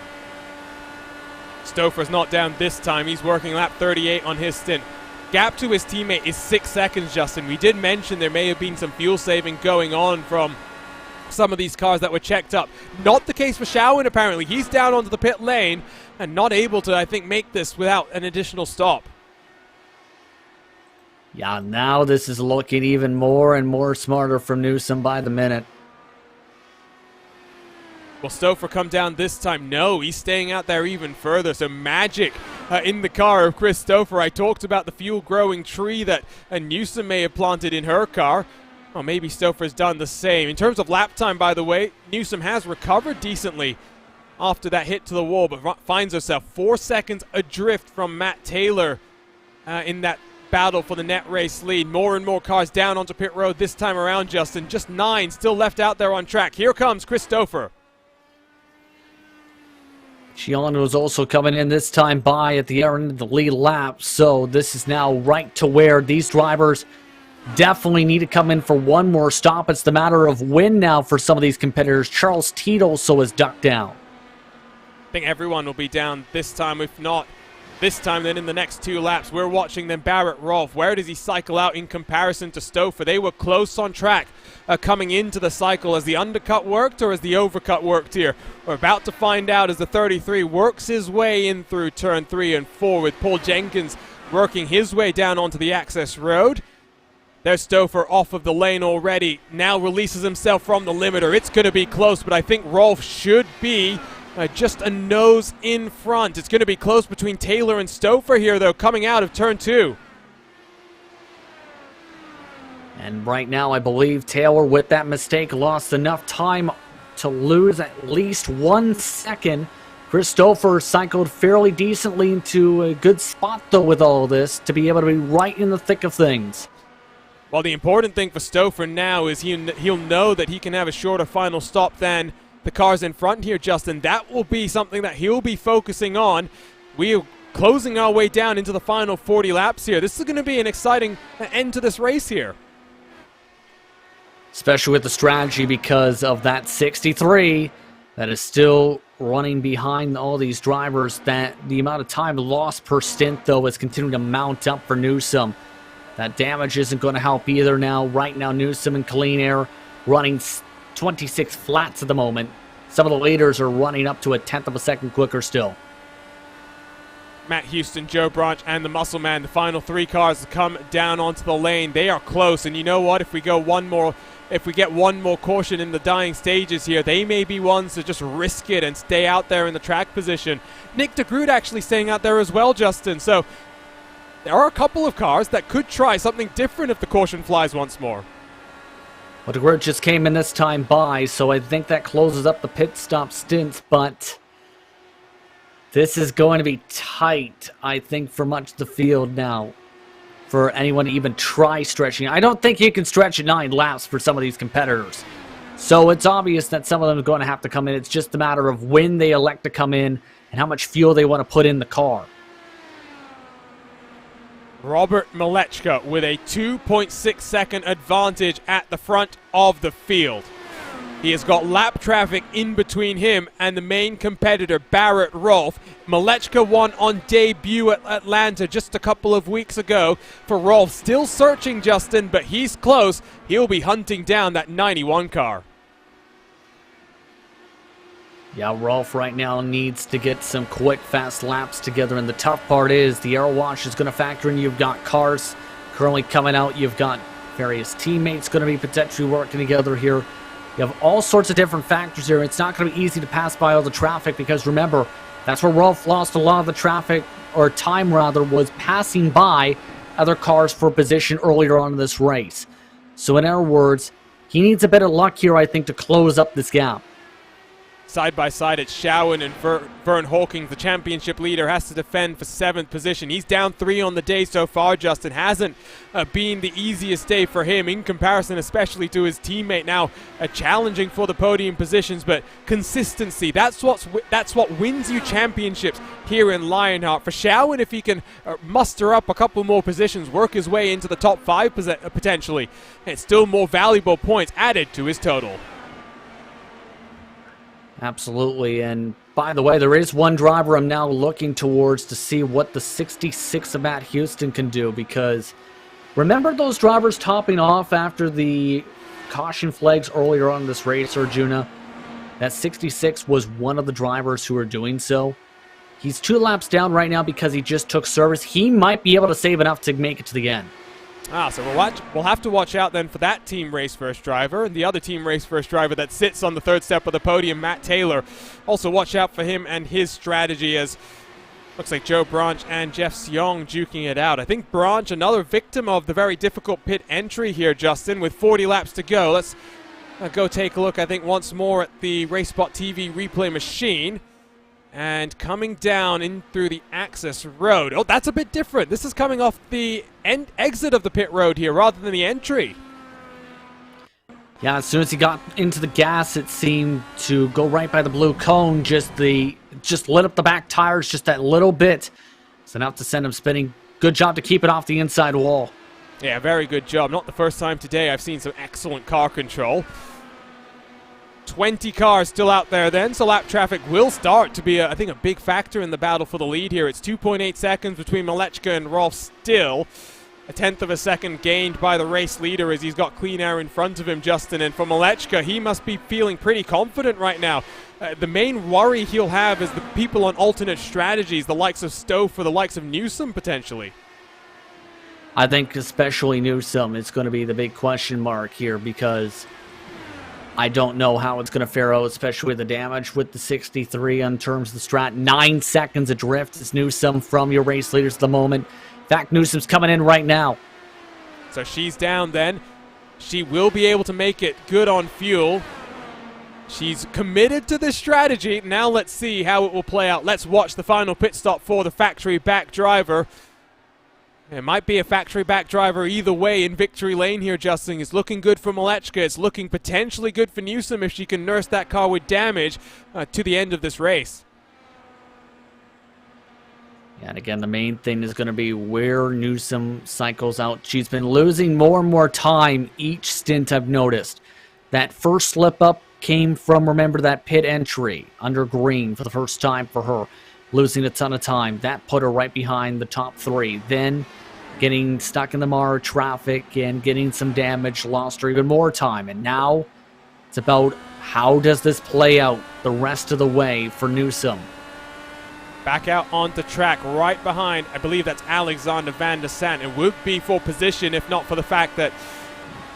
[SPEAKER 6] Stouffer's not down this time. He's working lap 38 on his stint. Gap to his teammate is 6 seconds, Justin. We did mention there may have been some fuel saving going on from some of these cars that were checked up. Not the case for Schowen, apparently. He's down onto the pit lane and not able to, I think, make this without an additional stop.
[SPEAKER 7] Yeah, now this is looking even more and more smarter from Newsom by the minute.
[SPEAKER 6] Will Stouffer come down this time? No, he's staying out there even further. So magic in the car of Chris Stouffer. I talked about the fuel-growing tree that Newsom may have planted in her car. Well, maybe Stouffer's done the same. In terms of lap time, by the way, Newsom has recovered decently after that hit to the wall, but finds herself 4 seconds adrift from Matt Taylor in that battle for the net race lead. More and more cars down onto pit road this time around, Justin. Just 9 still left out there on track. Here comes Chris Stouffer.
[SPEAKER 7] Shion was also coming in this time by at the end of the lead lap, so this is now right to where these drivers definitely need to come in for one more stop. It's the matter of when now for some of these competitors. Charles Teed also is ducked down.
[SPEAKER 6] I think everyone will be down this time, if not this time, then in the next 2 laps. We're watching then Barrett Rolfe. Where does he cycle out in comparison to Stouffer? They were close on track coming into the cycle. As the undercut worked or as the overcut worked here? We're about to find out as the 33 works his way in through turn 3 and 4 with Paul Jenkins working his way down onto the access road. There's Stouffer off of the lane already. Now releases himself from the limiter. It's going to be close, but I think Rolfe should be just a nose in front. It's going to be close between Taylor and Stouffer here, though, coming out of turn 2.
[SPEAKER 7] And right now, I believe Taylor, with that mistake, lost enough time to lose at least 1 second. Christopher cycled fairly decently into a good spot, though, with all this, to be able to be right in the thick of things.
[SPEAKER 6] Well, the important thing for Stouffer now is he'll know that he can have a shorter final stop than the cars in front here, Justin. That will be something that he'll be focusing on. We are closing our way down into the final 40 laps here. This is going to be an exciting end to this race here.
[SPEAKER 7] Especially with the strategy because of that 63 that is still running behind all these drivers. That the amount of time lost per stint, though, is continuing to mount up for Newsom. That damage isn't going to help either now. Right now, Newsom and Clean Air running 26 flats at the moment. Some of the leaders are running up to a 1/10 of a second quicker still.
[SPEAKER 6] Matt Houston, Joe Branch, and the Muscle Man, the final 3 cars come down onto the lane. They are close, and you know what? If we get one more caution in the dying stages here, they may be ones to just risk it and stay out there in the track position. Nick de Groot actually staying out there as well, Justin. So there are a couple of cars that could try something different if the caution flies once more.
[SPEAKER 7] Well, de Groot just came in this time by, so I think that closes up the pit stop stints, but this is going to be tight, I think, for much of the field now, for anyone to even try stretching. I don't think you can stretch at 9 laps for some of these competitors. So it's obvious that some of them are going to have to come in. It's just a matter of when they elect to come in and how much fuel they want to put in the car.
[SPEAKER 6] Robert Malechka with a 2.6 second advantage at the front of the field. He has got lap traffic in between him and the main competitor, Barrett Rolfe. Malechka won on debut at Atlanta just a couple of weeks ago. For Rolfe, still searching, Justin, but he's close. He'll be hunting down that 91 car.
[SPEAKER 7] Yeah, Rolfe right now needs to get some quick, fast laps together, and the tough part is the air wash is going to factor in. You've got cars currently coming out. You've got various teammates going to be potentially working together here. You have all sorts of different factors here. It's not going to be easy to pass by all the traffic because, remember, that's where Rolfe lost a lot of the traffic, or time rather, was passing by other cars for position earlier on in this race. So in other words, he needs a bit of luck here, I think, to close up this gap.
[SPEAKER 6] Side by side, it's Shawan and Vern Hawkins, the championship leader, has to defend for 7th position. He's down 3 on the day so far, Justin. Hasn't been the easiest day for him in comparison, especially to his teammate. Now, challenging for the podium positions, but consistency, that's what wins you championships here in Lionheart. For Shawan, if he can muster up a couple more positions, work his way into the top 5 potentially, it's still more valuable points added to his total.
[SPEAKER 7] Absolutely, and by the way, there is one driver I'm now looking towards to see what the 66 of Matt Houston can do, because remember those drivers topping off after the caution flags earlier on in this race, Arjuna? That 66 was one of the drivers who are doing so. He's 2 laps down right now because he just took service. He might be able to save enough to make it to the end.
[SPEAKER 6] So we'll have to watch out then for that team race first driver, and the other team race first driver that sits on the 3rd step of the podium, Matt Taylor. Also watch out for him and his strategy, as looks like Joe Branch and Jeff Seong duking it out. I think Branch, another victim of the very difficult pit entry here, Justin, with 40 laps to go. Let's go take a look, I think, once more at the RaceSpot TV replay machine. And coming down in through the access road. Oh, that's a bit different. This is coming off the exit of the pit road here rather than the entry.
[SPEAKER 7] Yeah, as soon as he got into the gas, it seemed to go right by the blue cone. Just lit up the back tires just that little bit. It's enough to send him spinning. Good job to keep it off the inside wall.
[SPEAKER 6] Yeah, very good job. Not the first time today I've seen some excellent car control. 20 cars still out there then, so lap traffic will start to be, I think, a big factor in the battle for the lead here. It's 2.8 seconds between Malechka and Rolf still. A tenth of a second gained by the race leader as he's got clean air in front of him, Justin. And for Malechka, he must be feeling pretty confident right now. The main worry he'll have is the people on alternate strategies, the likes of Stowe or the likes of Newsom potentially.
[SPEAKER 7] I think especially Newsom is going to be the big question mark here, because I don't know how it's going to fare out, especially with the damage with the 63 in terms of the strat. 9 seconds adrift is Newsom from your race leaders at the moment. In fact, Newsom's coming in right now.
[SPEAKER 6] So she's down then. She will be able to make it good on fuel. She's committed to this strategy. Now let's see how it will play out. Let's watch the final pit stop for the factory back driver. It might be a factory back driver either way in victory lane here, Justin. It's looking good for Malechka. It's looking potentially good for Newsom if she can nurse that car with damage to the end of this race.
[SPEAKER 7] And again, the main thing is going to be where Newsom cycles out. She's been losing more and more time each stint, I've noticed. That first slip up came from, remember, that pit entry under green for the first time for her. Losing a ton of time. That put her right behind the top 3. Then getting stuck in the Mara traffic and getting some damage, lost her even more time. And now it's about how does this play out the rest of the way for Newsom.
[SPEAKER 6] Back out onto track right behind, I believe that's Alexander Van der Sant. It would be for position if not for the fact that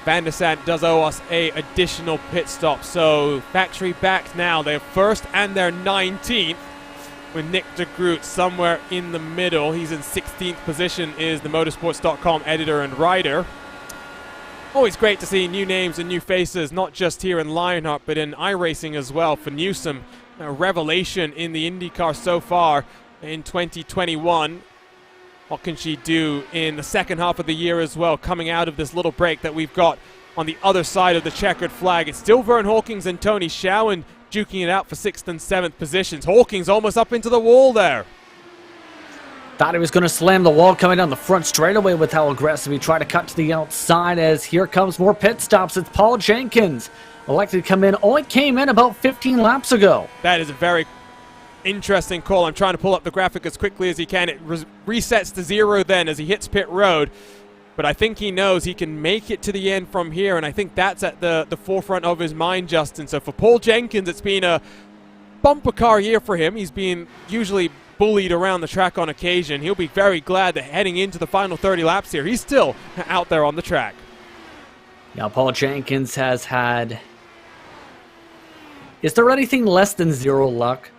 [SPEAKER 6] Van der Sant does owe us a additional pit stop. So factory back now. They're first and they're 19th. With Nick de Groot somewhere in the middle. He's in 16th position, is the motorsports.com editor and writer. Always great to see new names and new faces, not just here in Lionheart, but in iRacing as well. For Newsom, a revelation in the IndyCar so far in 2021. What can she do in the second half of the year as well, coming out of this little break that we've got on the other side of the checkered flag? It's still Vern Hawkins and Tony Schowen duking it out for 6th and 7th positions. Hawkins almost up into the wall there.
[SPEAKER 7] Thought he was going to slam the wall coming down the front straightaway with how aggressive he tried to cut to the outside, as here comes more pit stops. It's Paul Jenkins elected to come in. Only came in about 15 laps ago.
[SPEAKER 6] That is a very interesting call. I'm trying to pull up the graphic as quickly as he can. It resets to 0 then as he hits pit road. But I think he knows he can make it to the end from here, and I think that's at the forefront of his mind, Justin. So for Paul Jenkins, it's been a bumper car year for him. He's been usually bullied around the track on occasion. He'll be very glad that heading into the final 30 laps here, he's still out there on the track.
[SPEAKER 7] Now, Paul Jenkins has had... Is there anything less than 0 luck?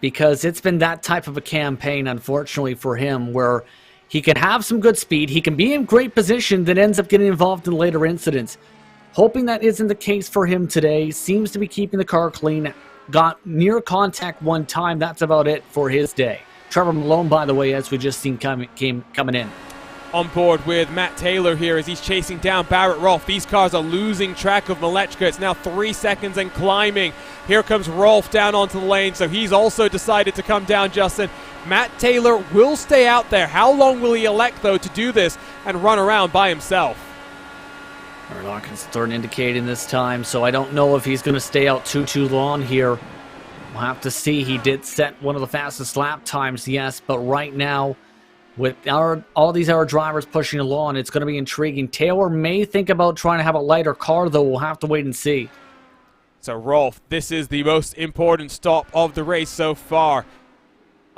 [SPEAKER 7] Because it's been that type of a campaign, unfortunately, for him, where he can have some good speed, he can be in great position, that ends up getting involved in later incidents. Hoping that isn't the case for him today. Seems to be keeping the car clean. Got near contact one time. That's about it for his day. Trevor Malone, by the way, as we just seen coming in.
[SPEAKER 6] On board with Matt Taylor here as he's chasing down Barrett Rolfe. These cars are losing track of Malechka. It's now 3 seconds and climbing. Here comes Rolfe down onto the lane, so he's also decided to come down, Justin. Matt Taylor will stay out there. How long will he elect, though, to do this and run around by himself?
[SPEAKER 7] Hawkins third indicating this time, so I don't know if he's going to stay out too long here. We'll have to see. He did set one of the fastest lap times, yes, but right now, with all these other drivers pushing along, it's going to be intriguing. Taylor may think about trying to have a lighter car, though. We'll have to wait and see.
[SPEAKER 6] So Rolfe, this is the most important stop of the race so far.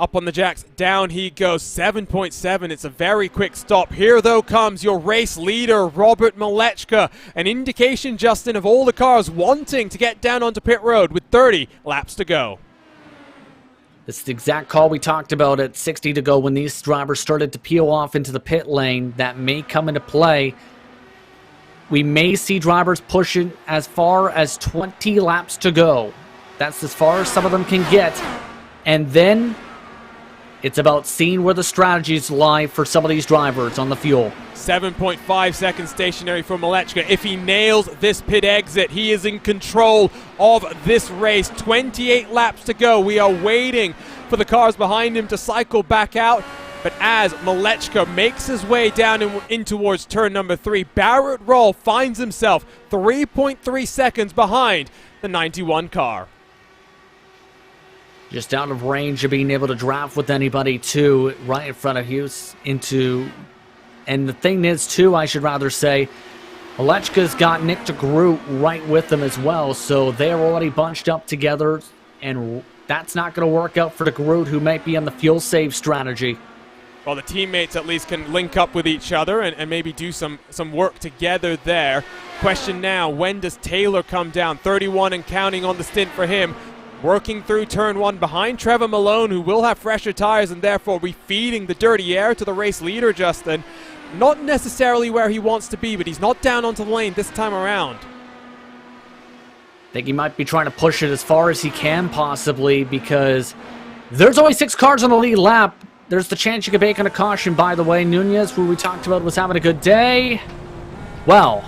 [SPEAKER 6] Up on the jacks, down he goes, 7.7. It's a very quick stop. Here, though, comes your race leader, Robert Malechka. An indication, Justin, of all the cars wanting to get down onto pit road with 30 laps to go.
[SPEAKER 7] It's the exact call we talked about at 60 to go when these drivers started to peel off into the pit lane. That may come into play. We may see drivers pushing as far as 20 laps to go. That's as far as some of them can get. And then It's about seeing where the strategies lie for some of these drivers on the fuel.
[SPEAKER 6] 7.5 seconds stationary for Malechka. If he nails this pit exit, he is in control of this race. 28 laps to go. We are waiting for the cars behind him to cycle back out. But as Malechka makes his way down in towards turn number 3, Barrett Roll finds himself 3.3 seconds behind the 91 car.
[SPEAKER 7] Just out of range of being able to draft with anybody, too, right in front of Hughes into... And the thing is, too, I should rather say, Malechka's got Nick DeGroot right with him as well, so they're already bunched up together, and that's not going to work out for DeGroot, who might be on the fuel save strategy.
[SPEAKER 6] Well, the teammates at least can link up with each other and maybe do some work together there. Question now, when does Taylor come down? 31 and counting on the stint for him. Working through turn 1 behind Trevor Malone, who will have fresher tires and therefore be feeding the dirty air to the race leader, Justin. Not necessarily where he wants to be, but he's not down onto the lane this time around.
[SPEAKER 7] I think he might be trying to push it as far as he can, possibly, because there's only 6 cars on the lead lap. There's the chance you could bake on a caution, by the way. Nunez, who we talked about, was having a good day. Well.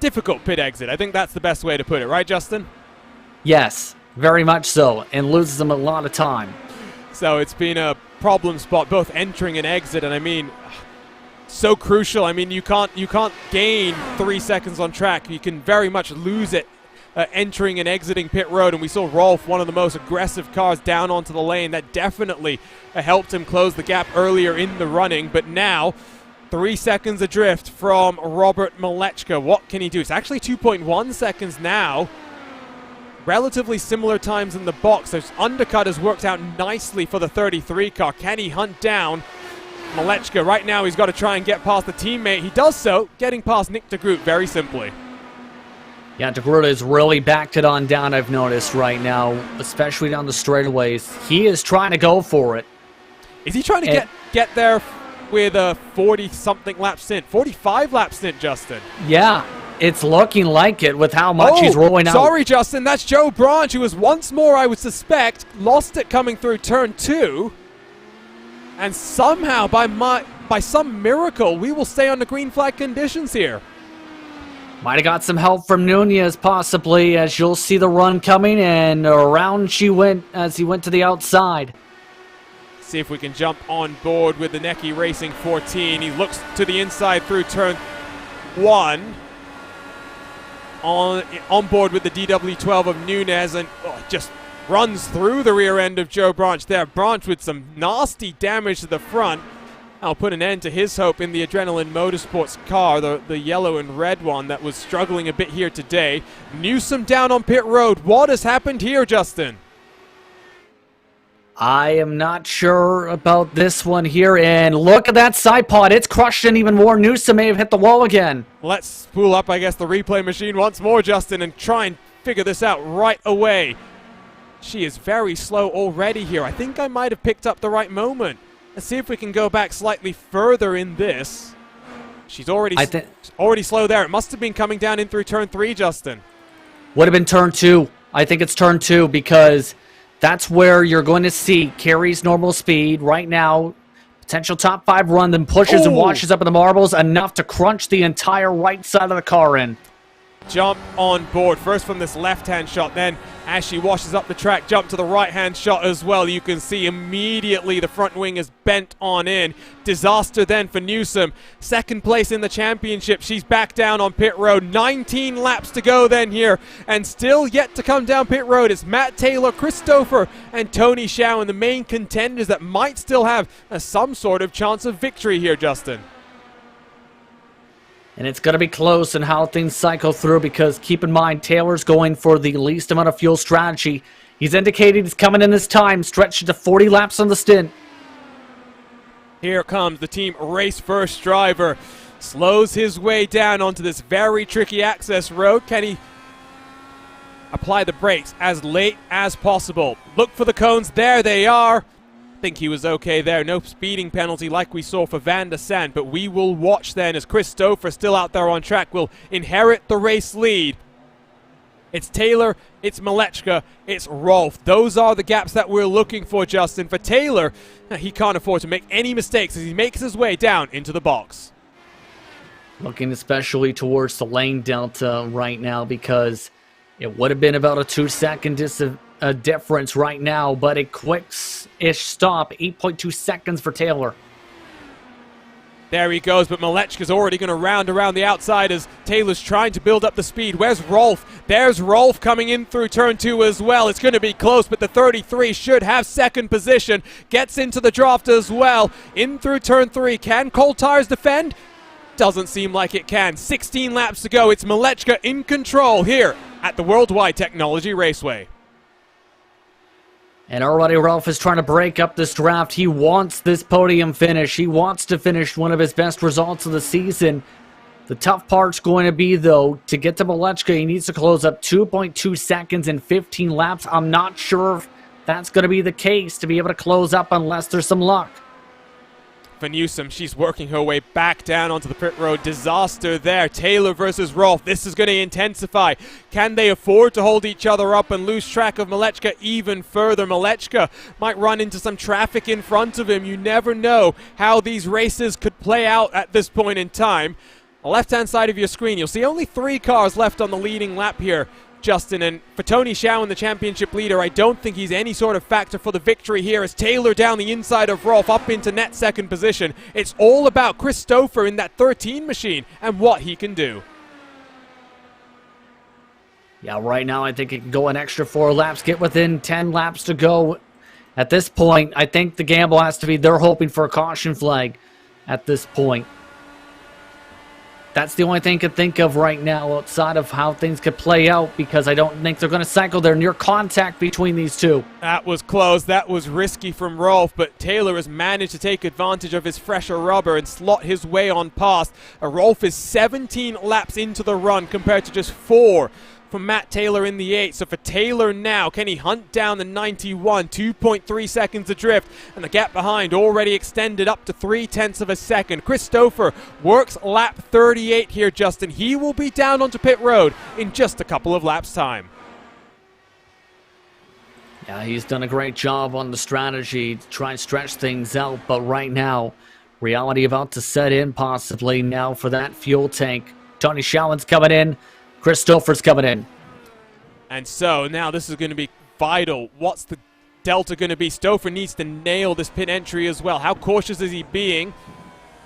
[SPEAKER 6] Difficult pit exit. I think that's the best way to put it, right, Justin?
[SPEAKER 7] Yes, very much so, and loses them a lot of time.
[SPEAKER 6] So it's been a problem spot, both entering and exit, and I mean, so crucial. I mean, you can't gain 3 seconds on track. You can very much lose it entering and exiting pit road, and we saw Rolf, one of the most aggressive cars, down onto the lane. That definitely helped him close the gap earlier in the running, but now 3 seconds adrift from Robert Malechka. What can he do? It's actually 2.1 seconds now. Relatively similar times in the box. This undercut has worked out nicely for the 33 car. Can he hunt down Malechka? Right now he's got to try and get past the teammate. He does so, getting past Nick DeGroot very simply.
[SPEAKER 7] Yeah, DeGroot is really backed it on down, I've noticed right now, especially down the straightaways. He is trying to go for it.
[SPEAKER 6] Is he trying to get there with a 40-something lap stint? 45 lap stint, Justin.
[SPEAKER 7] Yeah. It's looking like it with how much he's rolling out.
[SPEAKER 6] Sorry, Justin. That's Joe Branch, who was once more, I would suspect, lost it coming through turn 2. And somehow, by some miracle, we will stay on the green flag conditions here.
[SPEAKER 7] Might have got some help from Nunez, possibly, as you'll see the run coming, and around she went as he went to the outside.
[SPEAKER 6] See if we can jump on board with the Necky Racing 14. He looks to the inside through turn 1. On board with the DW12 of Nunez, and just runs through the rear end of Joe Branch there. Branch with some nasty damage to the front. I'll put an end to his hope in the Adrenaline Motorsports car, the yellow and red one that was struggling a bit here today. Newsom down on pit road. What has happened here, Justin?
[SPEAKER 7] I am not sure about this one here, and look at that side pod. It's crushed in even more. Newsom may have hit the wall again.
[SPEAKER 6] Let's spool up, I guess, the replay machine once more, Justin, and try and figure this out right away. She is very slow already here. I think I might have picked up the right moment. Let's see if we can go back slightly further in this. She's already slow there. It must have been coming down in through turn 3, Justin.
[SPEAKER 7] Would have been turn 2. I think it's turn 2 because that's where you're going to see Carey's normal speed right now. Potential top 5 run, then pushes and washes up in the marbles enough to crunch the entire right side of the car in.
[SPEAKER 6] Jump on board. First from this left-hand shot, then as she washes up the track, jump to the right-hand shot as well. You can see immediately the front wing is bent on in. Disaster then for Newsom. Second place in the championship. She's back down on pit road. 19 laps to go then here. And still yet to come down pit road. It's Matt Taylor, Christopher, and Tony Schowen, the main contenders that might still have some sort of chance of victory here, Justin.
[SPEAKER 7] And it's going to be close in how things cycle through because keep in mind, Taylor's going for the least amount of fuel strategy. He's indicated he's coming in this time, stretched to 40 laps on the stint.
[SPEAKER 6] Here comes the team race first driver. Slows his way down onto this very tricky access road. Can he apply the brakes as late as possible? Look for the cones. There they are. I think he was okay there. No speeding penalty like we saw for Van der Sande, but we will watch then as Christopher, still out there on track, will inherit the race lead. It's Taylor, it's Malechka, it's Rolf. Those are the gaps that we're looking for, Justin. For Taylor, he can't afford to make any mistakes as he makes his way down into the box.
[SPEAKER 7] Looking especially towards the lane delta right now, because it would have been about a 2-second difference right now, but a quick-ish stop, 8.2 seconds for Taylor.
[SPEAKER 6] There he goes, but Malechka's already going to round around the outside as Taylor's trying to build up the speed. Where's Rolf? There's Rolf coming in through turn 2 as well. It's going to be close, but the 33 should have second position. Gets into the draft as well. In through turn 3. Can Cold Tires defend? Doesn't seem like it can. 16 laps to go. It's Malechka in control here at the Worldwide Technology Raceway.
[SPEAKER 7] And already Rolf is trying to break up this draft. He wants this podium finish. He wants to finish one of his best results of the season. The tough part's going to be, though, to get to Malechka, he needs to close up 2.2 seconds in 15 laps. I'm not sure if that's going to be the case to be able to close up unless there's some luck.
[SPEAKER 6] For Newsom, she's working her way back down onto the pit road. Disaster there. Taylor versus Rolf. This is going to intensify. Can they afford to hold each other up and lose track of Malechka even further? Malechka might run into some traffic in front of him. You never know how these races could play out at this point in time. On the left-hand side of your screen, you'll see only 3 cars left on the leading lap here, Justin, and for Tony Schowen, the championship leader, I don't think he's any sort of factor for the victory here as Taylor down the inside of Rolf up into net second position. It's all about Chris Stouffer in that 13 machine and what he can do.
[SPEAKER 7] Yeah, right now I think it can go an extra 4 laps, get within 10 laps to go. At this point, I think the gamble has to be they're hoping for a caution flag at this point. That's the only thing I can think of right now outside of how things could play out, because I don't think they're going to cycle there near contact between these two.
[SPEAKER 6] That was close. That was risky from Rolf, but Taylor has managed to take advantage of his fresher rubber and slot his way on past. Rolf is 17 laps into the run compared to just 4 from Matt Taylor in the 8. So for Taylor now, can he hunt down the 91? 2.3 seconds adrift, and the gap behind already extended up to 0.3 of a second. Chris Stouffer works lap 38 here, Justin. He will be down onto pit road in just a couple of laps' time.
[SPEAKER 7] Yeah, he's done a great job on the strategy to try and stretch things out, but right now, reality about to set in possibly now for that fuel tank. Tony Schowen's coming in. Chris Stouffer's coming in.
[SPEAKER 6] And so now this is going to be vital. What's the delta going to be? Stouffer needs to nail this pit entry as well. How cautious is he being?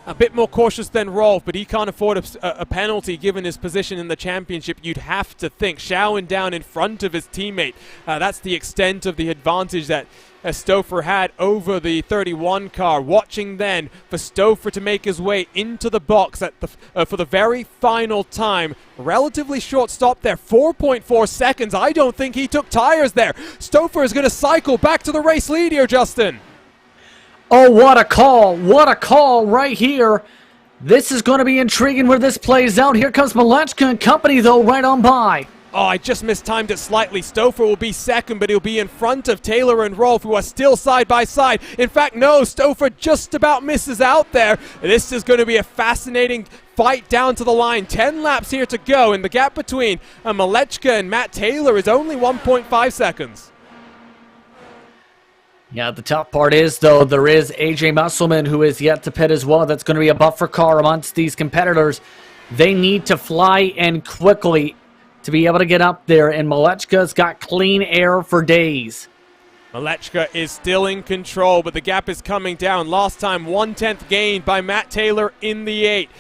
[SPEAKER 6] A bit more cautious than Rolf, but he can't afford a penalty given his position in the championship. You'd have to think. Schowen down in front of his teammate. That's the extent of the advantage that Stouffer had over the 31 car. Watching then for Stouffer to make his way into the box at for the very final time. Relatively short stop there, 4.4 seconds. I don't think he took tires there. Stouffer is going to cycle back to the race lead here, Justin.
[SPEAKER 7] Oh, what a call. What a call right here. This is going to be intriguing where this plays out. Here comes Malechka and company, though, right on by.
[SPEAKER 6] Oh, I just mistimed it slightly. Stouffer will be second, but he'll be in front of Taylor and Rolf, who are still side by side. In fact, no, Stouffer just about misses out there. This is going to be a fascinating fight down to the line. 10 laps here to go, and the gap between Malechka and Matt Taylor is only 1.5 seconds.
[SPEAKER 7] Yeah, the tough part is, though, there is AJ Musselman who is yet to pit as well. That's going to be a buffer car amongst these competitors. They need to fly and quickly to be able to get up there, and Malechka's got clean air for days.
[SPEAKER 6] Malechka is still in control, but the gap is coming down. Last time, 1/10 gained by Matt Taylor in the 8.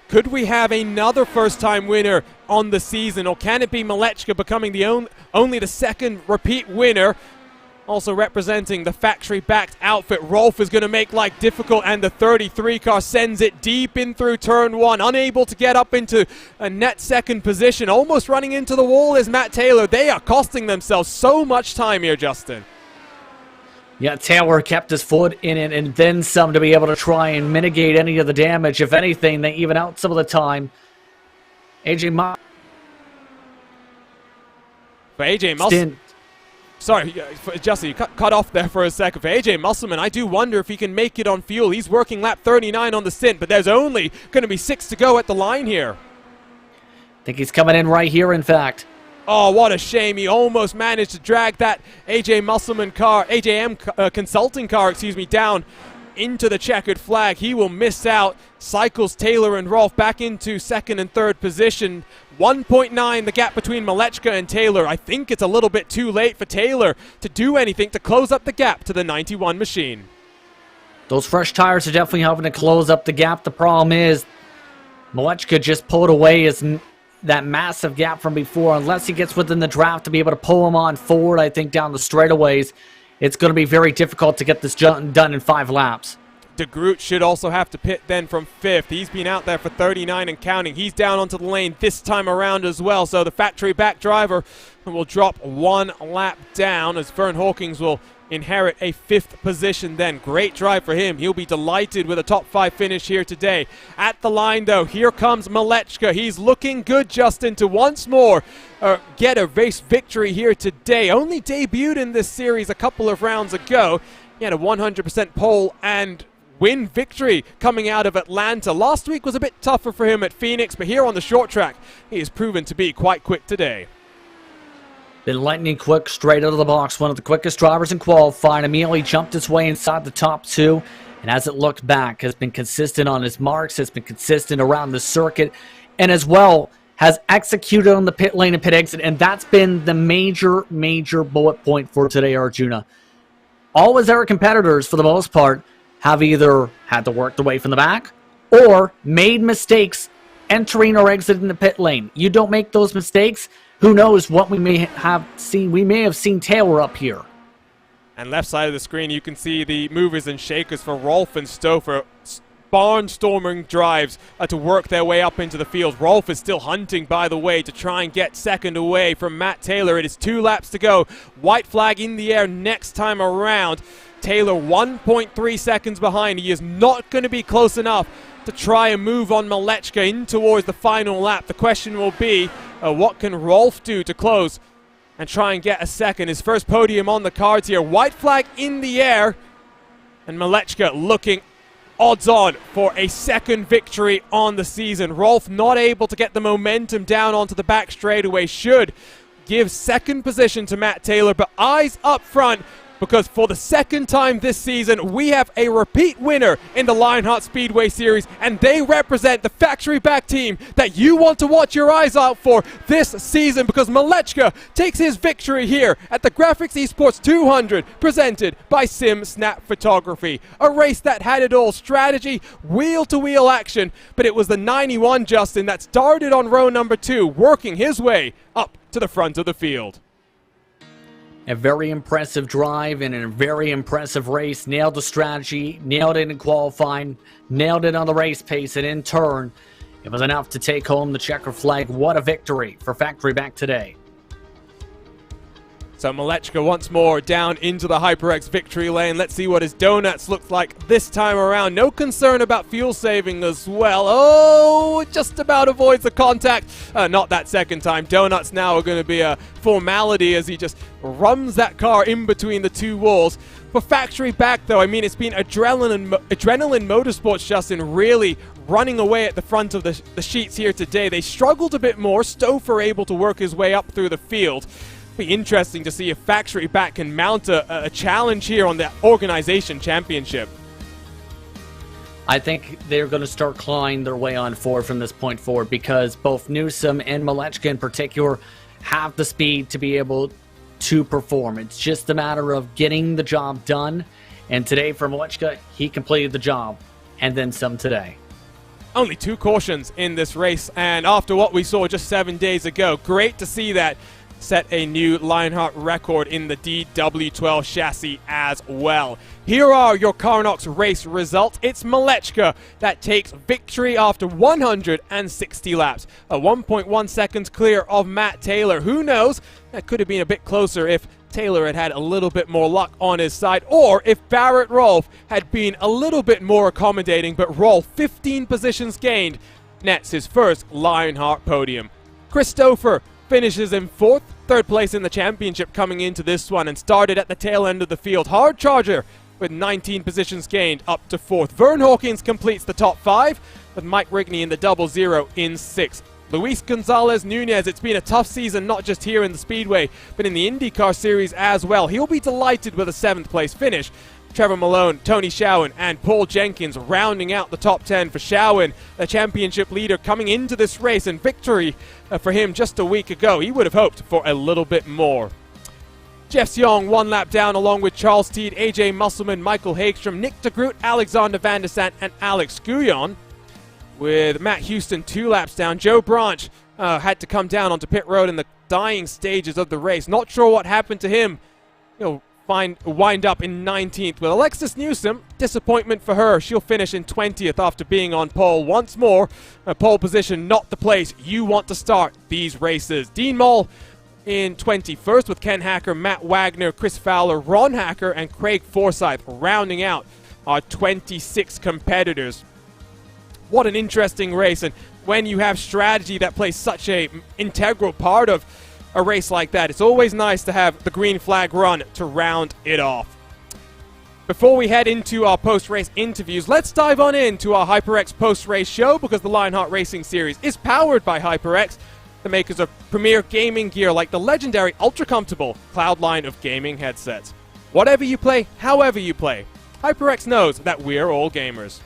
[SPEAKER 6] Could we have another first-time winner on the season, or can it be Malechka becoming the only the second repeat winner? Also representing the factory-backed outfit, Rolf is going to make life difficult, and the 33 car sends it deep in through turn 1. Unable to get up into a net second position. Almost running into the wall is Matt Taylor. They are costing themselves so much time here, Justin.
[SPEAKER 7] Yeah, Taylor kept his foot in it and then some to be able to try and mitigate any of the damage. If anything, they even out some of the time. AJ
[SPEAKER 6] Musselman. Sorry, Justin, you cut off there for a second. For AJ Musselman, I do wonder if he can make it on fuel. He's working lap 39 on the stint, but there's only going to be 6 to go at the line here.
[SPEAKER 7] I think he's coming in right here, in fact.
[SPEAKER 6] Oh, what a shame. He almost managed to drag that AJM Consulting car, down into the checkered flag. He will miss out. Cycles Taylor and Rolf back into second and third position. 1.9 the gap between Malechka and Taylor. I think it's a little bit too late for Taylor to do anything to close up the gap to the 91 machine.
[SPEAKER 7] Those fresh tires are definitely helping to close up the gap. The problem is Malechka just pulled away that massive gap from before. Unless he gets within the draft to be able to pull him on forward, I think, down the straightaways, it's going to be very difficult to get this done in 5 laps.
[SPEAKER 6] De Groot should also have to pit then from 5th. He's been out there for 39 and counting. He's down onto the lane this time around as well. So the factory back driver will drop 1 lap down as Vern Hawkins will inherit a 5th position then. Great drive for him. He'll be delighted with a top 5 finish here today. At the line though, here comes Malechka. He's looking good, Justin, to once more get a race victory here today. Only debuted in this series a couple of rounds ago. He had a 100% pole and win victory coming out of Atlanta. Last week was a bit tougher for him at Phoenix, but here on the short track, he has proven to be quite quick today.
[SPEAKER 7] Been lightning quick, straight out of the box. One of the quickest drivers in qualifying. Immediately jumped his way inside the top 2. And as it looked back, has been consistent on his marks, has been consistent around the circuit, and as well has executed on the pit lane and pit exit. And that's been the major bullet point for today, Arjuna. All his other competitors, for the most part, have either had to work the way from the back or made mistakes entering or exiting the pit lane. You don't make those mistakes, who knows what we may have seen. We may have seen Taylor up here.
[SPEAKER 6] And left side of the screen, you can see the movers and shakers for Rolf and Stouffer. Barnstorming drives to work their way up into the field. Rolf is still hunting, by the way, to try and get second away from Matt Taylor. It is 2 laps to go. White flag in the air next time around. Taylor 1.3 seconds behind. He is not going to be close enough to try and move on Malechka in towards the final lap. The question will be, what can Rolf do to close and try and get a second? His first podium on the cards here. White flag in the air. And Malechka looking odds on for a second victory on the season. Rolf not able to get the momentum down onto the back straightaway. Should give second position to Matt Taylor, but eyes up front, because for the second time this season, we have a repeat winner in the Lionheart Speedway Series, and they represent the factory back team that you want to watch your eyes out for this season, because Malechka takes his victory here at the GRAAFix Esports 200, presented by Sim Snap Photography. A race that had it all: strategy, wheel-to-wheel action, but it was the 91, Justin, that started on row number 2, working his way up to the front of the field.
[SPEAKER 7] A very impressive drive and a very impressive race. Nailed the strategy, nailed it in qualifying, nailed it on the race pace, and in turn, it was enough to take home the checker flag. What a victory for Factory Back today.
[SPEAKER 6] So Malechka once more down into the HyperX victory lane. Let's see what his donuts look like this time around. No concern about fuel saving as well. Oh, just about avoids the contact. Not that second time. Donuts now are going to be a formality as he just rums that car in between the 2 walls. For Factory Back, though, I mean, it's been Adrenaline Motorsports, Justin, really running away at the front of the sheets here today. They struggled a bit more. Stouffer able to work his way up through the field. Be interesting to see if Factory Back can mount a challenge here on the organization championship.
[SPEAKER 7] I think they're going to start clawing their way on forward from this point forward, because both Newsom and Malechka in particular have the speed to be able to perform. It's just a matter of getting the job done, and today for Malechka, he completed the job and then some today.
[SPEAKER 6] Only 2 cautions in this race, and after what we saw just 7 days ago, great to see that set a new Lionheart record in the DW12 chassis as well. Here are your Carnox race results. It's Malechka that takes victory after 160 laps. A 1.1 seconds clear of Matt Taylor. Who knows? That could have been a bit closer if Taylor had had a little bit more luck on his side, or if Barrett Rolf had been a little bit more accommodating, but Rolf, 15 positions gained, nets his first Lionheart podium. Christopher finishes in 4th, 3rd place in the championship coming into this one, and started at the tail end of the field. Hard Charger with 19 positions gained up to 4th. Vern Hawkins completes the top 5, with Mike Rigney in the 00 in 6th. Luis Gonzalez Nunez, it's been a tough season, not just here in the Speedway, but in the IndyCar Series as well. He'll be delighted with a 7th place finish. Trevor Malone, Tony Schowen, and Paul Jenkins rounding out the top 10 for Schowen, the championship leader coming into this race, and victory for him just a week ago. He would have hoped for a little bit more. Jeff Seong 1 lap down along with Charles Teed, AJ Musselman, Michael Hagstrom, Nick de Groot, Alexander Van der Sant, and Alex Guyon. With Matt Houston 2 laps down. Joe Branch had to come down onto pit road in the dying stages of the race. Not sure what happened to him. He'll wind up in 19th. With Alexis Newsom, disappointment for her. She'll finish in 20th after being on pole once more. A pole position, not the place you want to start these races. Dean Moll in 21st with Ken Hacker, Matt Wagner, Chris Fowler, Ron Hacker, and Craig Forsyth rounding out our 26 competitors. What an interesting race, and when you have strategy that plays such a integral part of a race like that, it's always nice to have the green flag run to round it off. Before we head into our post-race interviews, let's dive on into our HyperX post-race show, because the Lionheart Racing Series is powered by HyperX, the makers of premier gaming gear like the legendary ultra-comfortable Cloud line of gaming headsets. Whatever you play, however you play, HyperX knows that we're all gamers.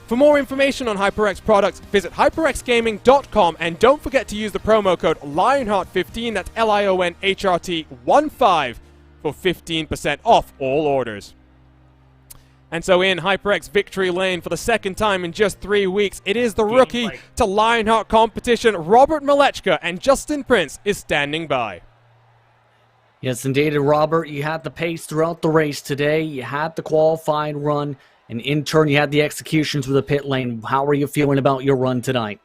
[SPEAKER 6] For more information on HyperX products, visit hyperxgaming.com, and don't forget to use the promo code Lionheart15, that's LIONHRT15, for 15% off all orders. And so in HyperX victory lane for the second time in just 3 weeks, it is the rookie to Lionheart competition, Robert Malechka, and Justin Prince is standing by.
[SPEAKER 7] Yes, indeed, Robert, you had the pace throughout the race today. You had the qualifying run, and in turn, you had the executions with the pit lane. How are you feeling about your run tonight?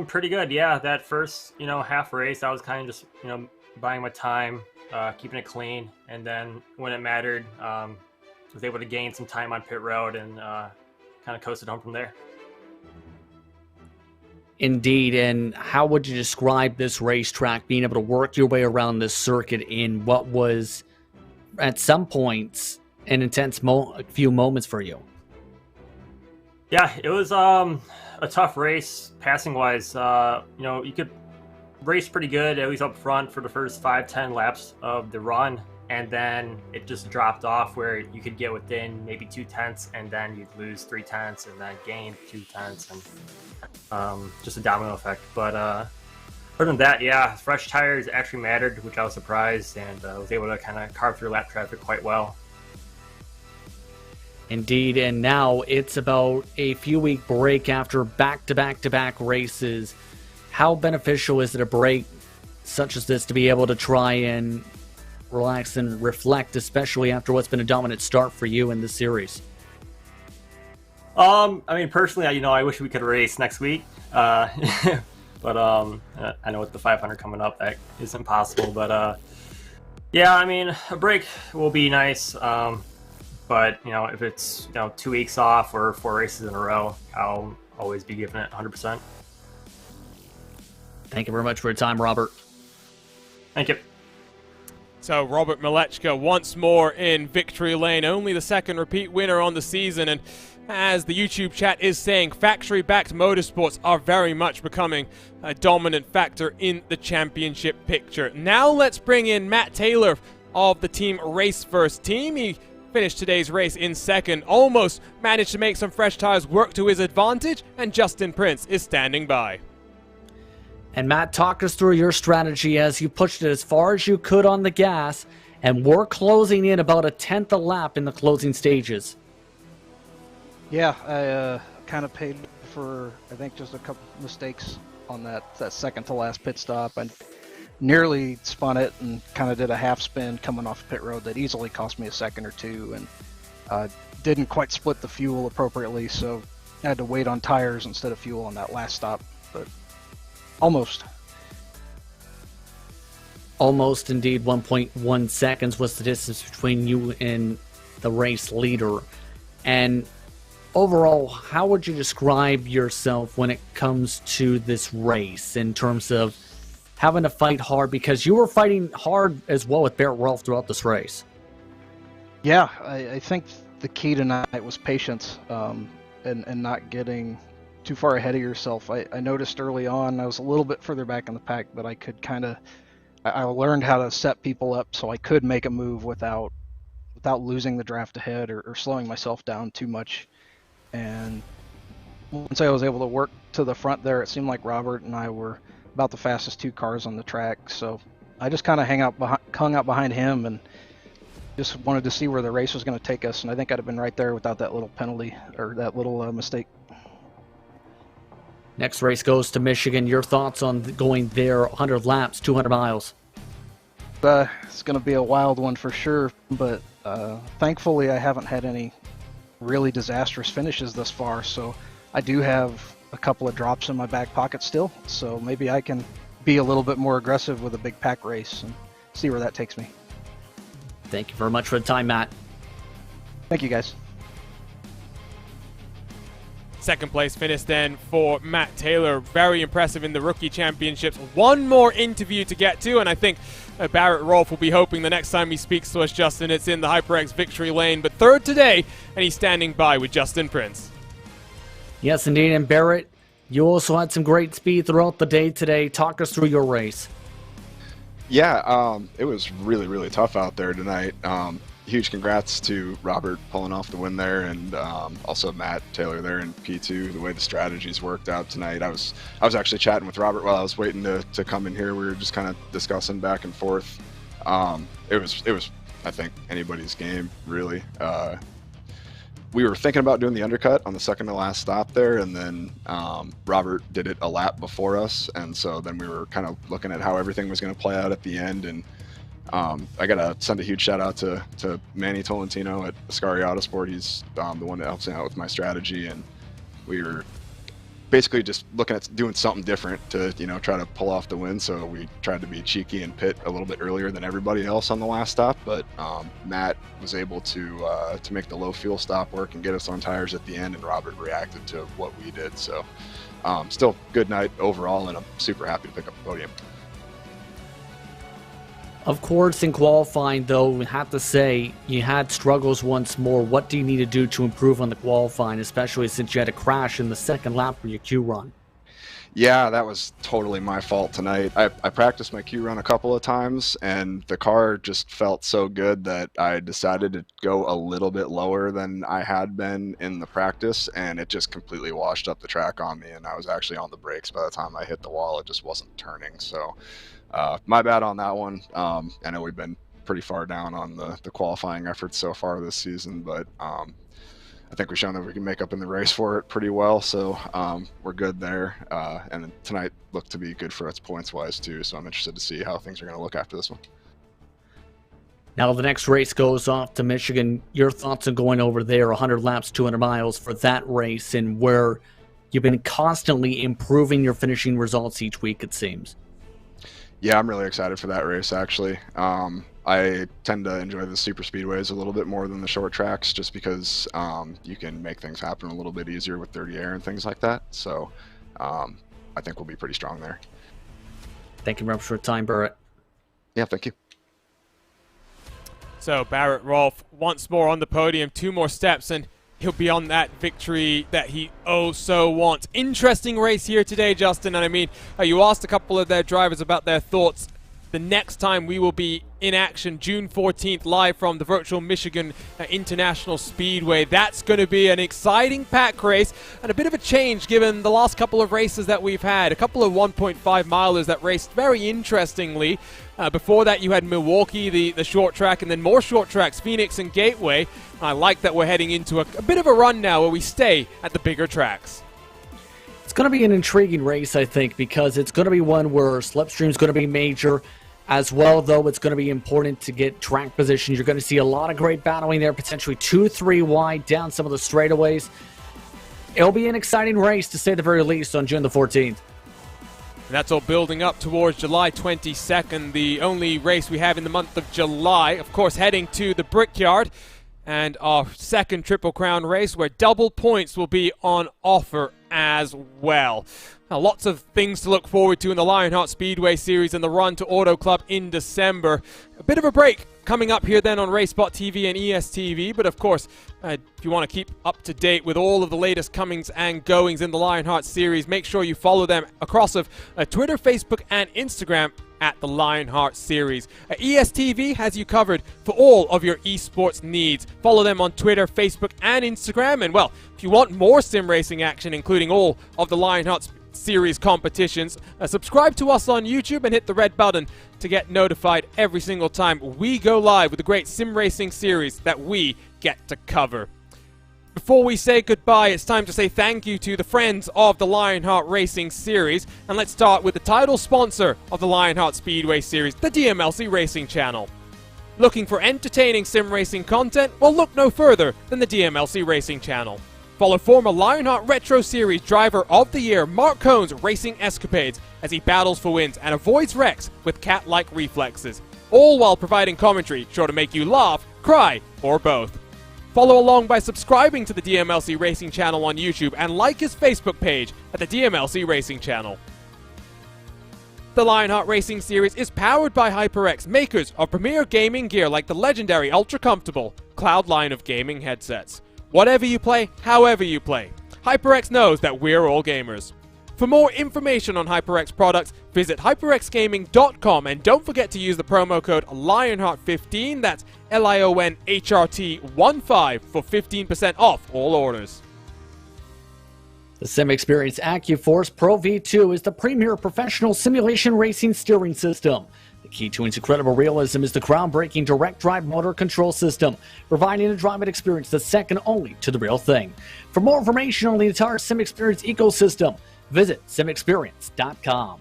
[SPEAKER 2] Pretty good. Yeah, that first, half race, I was kind of just, buying my time, keeping it clean, and then when it mattered, was able to gain some time on pit road and kind of coasted home from there.
[SPEAKER 7] Indeed, and how would you describe this racetrack, being able to work your way around this circuit in what was, at some points, an intense few moments for you?
[SPEAKER 2] Yeah, it was a tough race, passing-wise. You could race pretty good, at least up front, for the first 5-10 laps of the run. And then it just dropped off where you could get within maybe 2/10, and then you'd lose 3/10, and then gain 2/10, and just a domino effect. But other than that, yeah, fresh tires actually mattered, which I was surprised, and was able to kind of carve through lap traffic quite well.
[SPEAKER 7] Indeed, and now it's about a few-week break after back-to-back-to-back races. How beneficial is it a break such as this to be able to try and relax and reflect, especially after what's been a dominant start for you in the series?
[SPEAKER 2] Personally, I wish we could race next week. But I know with the 500 coming up, that is impossible. But yeah, a break will be nice. But if it's 2 weeks off or 4 races in a row, I'll always be giving it 100%.
[SPEAKER 7] Thank you very much for your time, Robert.
[SPEAKER 2] Thank you.
[SPEAKER 6] So Robert Malechka once more in victory lane, only the second repeat winner on the season, and as the YouTube chat is saying, factory-backed motorsports are very much becoming a dominant factor in the championship picture. Now let's bring in Matt Taylor of the Team Race First team. He finished today's race in second, almost managed to make some fresh tires work to his advantage, and Justin Prince is standing by.
[SPEAKER 7] And Matt, talk us through your strategy as you pushed it as far as you could on the gas, and we're closing in about a 10th a lap in the closing stages.
[SPEAKER 3] Yeah, I kind of paid for, I think, just a couple mistakes on that second to last pit stop. I nearly spun it and kind of did a half spin coming off pit road that easily cost me a second or two, and didn't quite split the fuel appropriately, so I had to wait on tires instead of fuel on that last stop. But almost indeed. 1.1 seconds was the distance between you and the race leader. And overall, how would you describe yourself when it comes to this race in terms of having to fight hard? Because you were fighting hard as well with Barrett Rolfe throughout this race. Yeah, I think the key tonight was patience, and not getting too far ahead of yourself. I noticed early on I was a little bit further back in the pack, but I could I learned how to set people up so I could make a move without losing the draft ahead or slowing myself down too much. And once I was able to work to the front there, it seemed like Robert and I were about the fastest 2 cars on the track. So I just kind of hung out behind him and just wanted to see where the race was going to take us. And I think I'd have been right there without that little penalty or that little mistake.
[SPEAKER 7] Next race goes to Michigan. Your thoughts on going there 100 laps, 200 miles?
[SPEAKER 3] It's going to be a wild one for sure, but thankfully I haven't had any really disastrous finishes thus far, so I do have a couple of drops in my back pocket still, so maybe I can be a little bit more aggressive with a big pack race and see where that takes me.
[SPEAKER 7] Thank you very much for the time, Matt.
[SPEAKER 3] Thank you, guys.
[SPEAKER 6] Second place finish then for Matt Taylor. Very impressive in the Rookie Championships. One more interview to get to, and I think Barrett Rolfe will be hoping the next time he speaks to us, Justin, it's in the HyperX victory lane. But third today, and he's standing by with Justin Prince.
[SPEAKER 7] Yes, indeed. And Barrett, you also had some great speed throughout the day today. Talk us through your race.
[SPEAKER 8] Yeah, it was really, really tough out there tonight. Huge congrats to Robert pulling off the win there, and also Matt Taylor there in P2. The way the strategies worked out tonight, I was actually chatting with Robert while I was waiting to come in here. We were just kind of discussing back and forth. It was I think anybody's game really. We were thinking about doing the undercut on the second to last stop there, and then Robert did it a lap before us, and so then we were kind of looking at how everything was going to play out at the end. And I gotta send a huge shout out to Manny Tolentino at Ascari Autosport. He's the one that helps me out with my strategy, and we were basically just looking at doing something different to try to pull off the win. So we tried to be cheeky and pit a little bit earlier than everybody else on the last stop, but Matt was able to make the low fuel stop work and get us on tires at the end, and Robert reacted to what we did. So still good night overall, and I'm super happy to pick up the podium.
[SPEAKER 7] Of course, in qualifying, though, we have to say you had struggles once more. What do you need to do to improve on the qualifying, especially since you had a crash in the second lap for your Q run?
[SPEAKER 8] Yeah, that was totally my fault tonight. I practiced my Q run a couple of times, and the car just felt so good that I decided to go a little bit lower than I had been in the practice, and it just completely washed up the track on me, and I was actually on the brakes by the time I hit the wall. It just wasn't turning, so my bad on that one. I know we've been pretty far down on the qualifying efforts so far this season, but I think we've shown that we can make up in the race for it pretty well, so we're good there. And then tonight looked to be good for us points-wise too, so I'm interested to see how things are going to look after this one.
[SPEAKER 7] Now the next race goes off to Michigan. Your thoughts on going over there, 100 laps, 200 miles for that race, and where you've been constantly improving your finishing results each week, it seems.
[SPEAKER 8] Yeah, I'm really excited for that race, actually. I tend to enjoy the super speedways a little bit more than the short tracks, just because you can make things happen a little bit easier with dirty air and things like that. So I think we'll be pretty strong there.
[SPEAKER 7] Thank you very much for your time, Barrett.
[SPEAKER 8] Yeah, thank you.
[SPEAKER 6] So Barrett Rolfe once more on the podium, 2 more steps, and he'll be on that victory that he oh so wants. Interesting race here today, Justin. And I mean, you asked a couple of their drivers about their thoughts. The next time we will be in action, June 14th, live from the virtual Michigan International Speedway. That's going to be an exciting pack race and a bit of a change given the last couple of races that we've had. A couple of 1.5 milers that raced very interestingly. Before that, you had Milwaukee, the short track, and then more short tracks, Phoenix and Gateway. I like that we're heading into a bit of a run now where we stay at the bigger tracks.
[SPEAKER 7] It's going to be an intriguing race, I think, because it's going to be one where slipstream is going to be major. As well, though, it's going to be important to get track positions. You're going to see a lot of great battling there, potentially 2-3 wide down some of the straightaways. It'll be an exciting race, to say the very least, on June the 14th.
[SPEAKER 6] And that's all building up towards July 22nd, the only race we have in the month of July. Of course, heading to the Brickyard and our second Triple Crown race where double points will be on offer as well. Now, lots of things to look forward to in the Lionheart Speedway Series and the Run to Auto Club in December. A bit of a break coming up here then on RaceBot TV and ESTV, but of course, if you want to keep up to date with all of the latest comings and goings in the Lionheart Series, make sure you follow them across of Twitter, Facebook, and Instagram at the Lionheart Series. ESTV has you covered for all of your esports needs. Follow them on Twitter, Facebook, and Instagram. And well, if you want more sim racing action, including all of the Lionheart Series competitions, subscribe to us on YouTube and hit the red button to get notified every single time we go live with the great sim racing series that we get to cover. Before we say goodbye, it's time to say thank you to the friends of the Lionheart Racing Series, and let's start with the title sponsor of the Lionheart Speedway Series, the DMLC Racing Channel. Looking for entertaining sim racing content? Well, look no further than the DMLC Racing Channel. Follow former Lionheart Retro Series Driver of the Year Mark Cohn's racing escapades as he battles for wins and avoids wrecks with cat-like reflexes, all while providing commentary sure to make you laugh, cry, or both. Follow along by subscribing to the DMLC Racing Channel on YouTube and like his Facebook page at the DMLC Racing Channel. The Lionheart Racing Series is powered by HyperX, makers of premier gaming gear like the legendary Ultra Comfortable Cloud line of gaming headsets. Whatever you play, however you play, HyperX knows that we're all gamers. For more information on HyperX products, visit hyperxgaming.com and don't forget to use the promo code Lionheart15, that's LIONHRT15 for 15% off all orders.
[SPEAKER 7] The Sim Experience AccuForce Pro V2 is the premier professional simulation racing steering system. The key to its incredible realism is the groundbreaking direct drive motor control system, providing a driving experience that's second only to the real thing. For more information on the entire Sim Experience ecosystem, visit simexperience.com.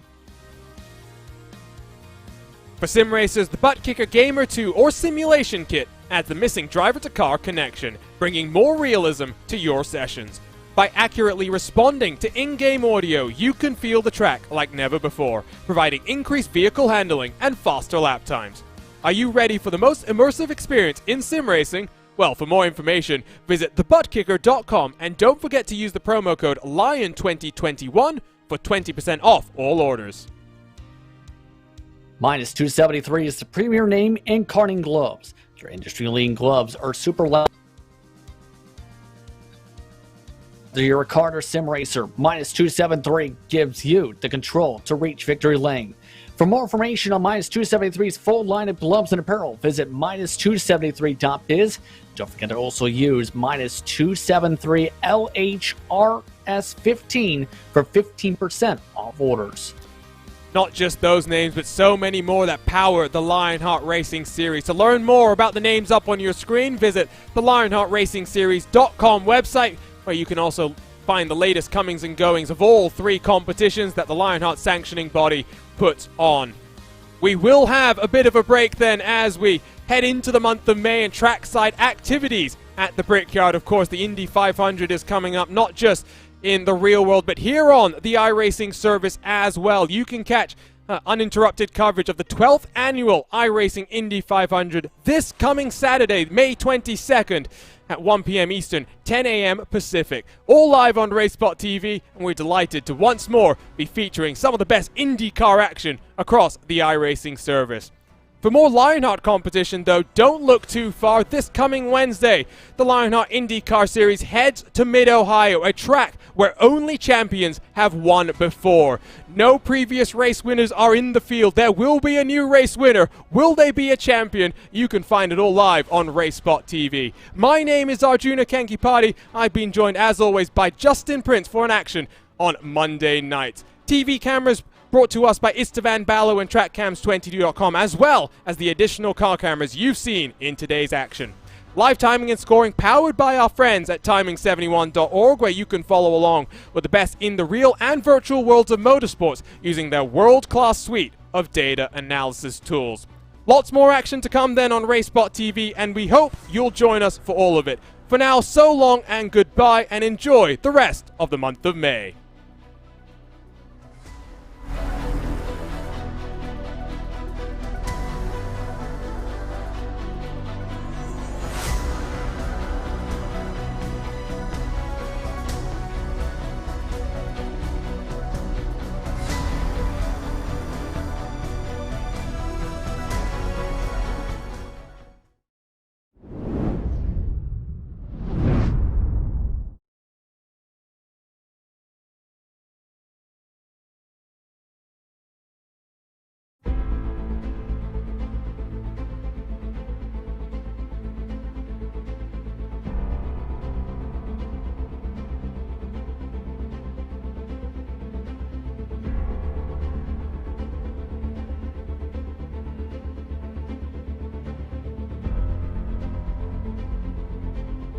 [SPEAKER 6] For sim racers, the Butt Kicker Gamer 2 or Simulation Kit adds the missing driver-to-car connection, bringing more realism to your sessions. By accurately responding to in-game audio, you can feel the track like never before, providing increased vehicle handling and faster lap times. Are you ready for the most immersive experience in sim racing? Well, for more information, visit thebuttkicker.com and don't forget to use the promo code LION2021 for 20% off all orders.
[SPEAKER 7] Minus 273 is the premier name in karting gloves. Your industry-leading gloves are super loud. Whether you're a kart or sim racer, Minus 273 gives you the control to reach victory lane. For more information on Minus 273's full line of gloves and apparel, visit minus273.biz. Don't forget to also use Minus 273 LHRS15 for 15% off orders.
[SPEAKER 6] Not just those names, but so many more that power the Lionheart Racing Series. To learn more about the names up on your screen, visit the LionheartRacingSeries.com website, where you can also find the latest comings and goings of all three competitions that the Lionheart sanctioning body puts on. We will have a bit of a break then as we head into the month of May and trackside activities at the Brickyard. Of course, the Indy 500 is coming up, not just in the real world, but here on the iRacing service as well. You can catch uninterrupted coverage of the 12th annual iRacing Indy 500 this coming Saturday, May 22nd at 1 p.m. Eastern, 10 a.m. Pacific. All live on RaceBot TV, and we're delighted to once more be featuring some of the best IndyCar action across the iRacing service. For more Lionheart competition, though, don't look too far. This coming Wednesday, the Lionheart IndyCar Series heads to Mid-Ohio, a track where only champions have won before. No previous race winners are in the field. There will be a new race winner. Will they be a champion? You can find it all live on RaceBot TV. My name is Arjuna Kankipati. I've been joined, as always, by Justin Prince for an action on Monday nights. TV cameras brought to us by Istvan Ballo and TrackCams22.com, as well as the additional car cameras you've seen in today's action. Live timing and scoring powered by our friends at timing71.org, where you can follow along with the best in the real and virtual worlds of motorsports using their world-class suite of data analysis tools. Lots more action to come then on RaceBot TV, and we hope you'll join us for all of it. For now, so long and goodbye, and enjoy the rest of the month of May.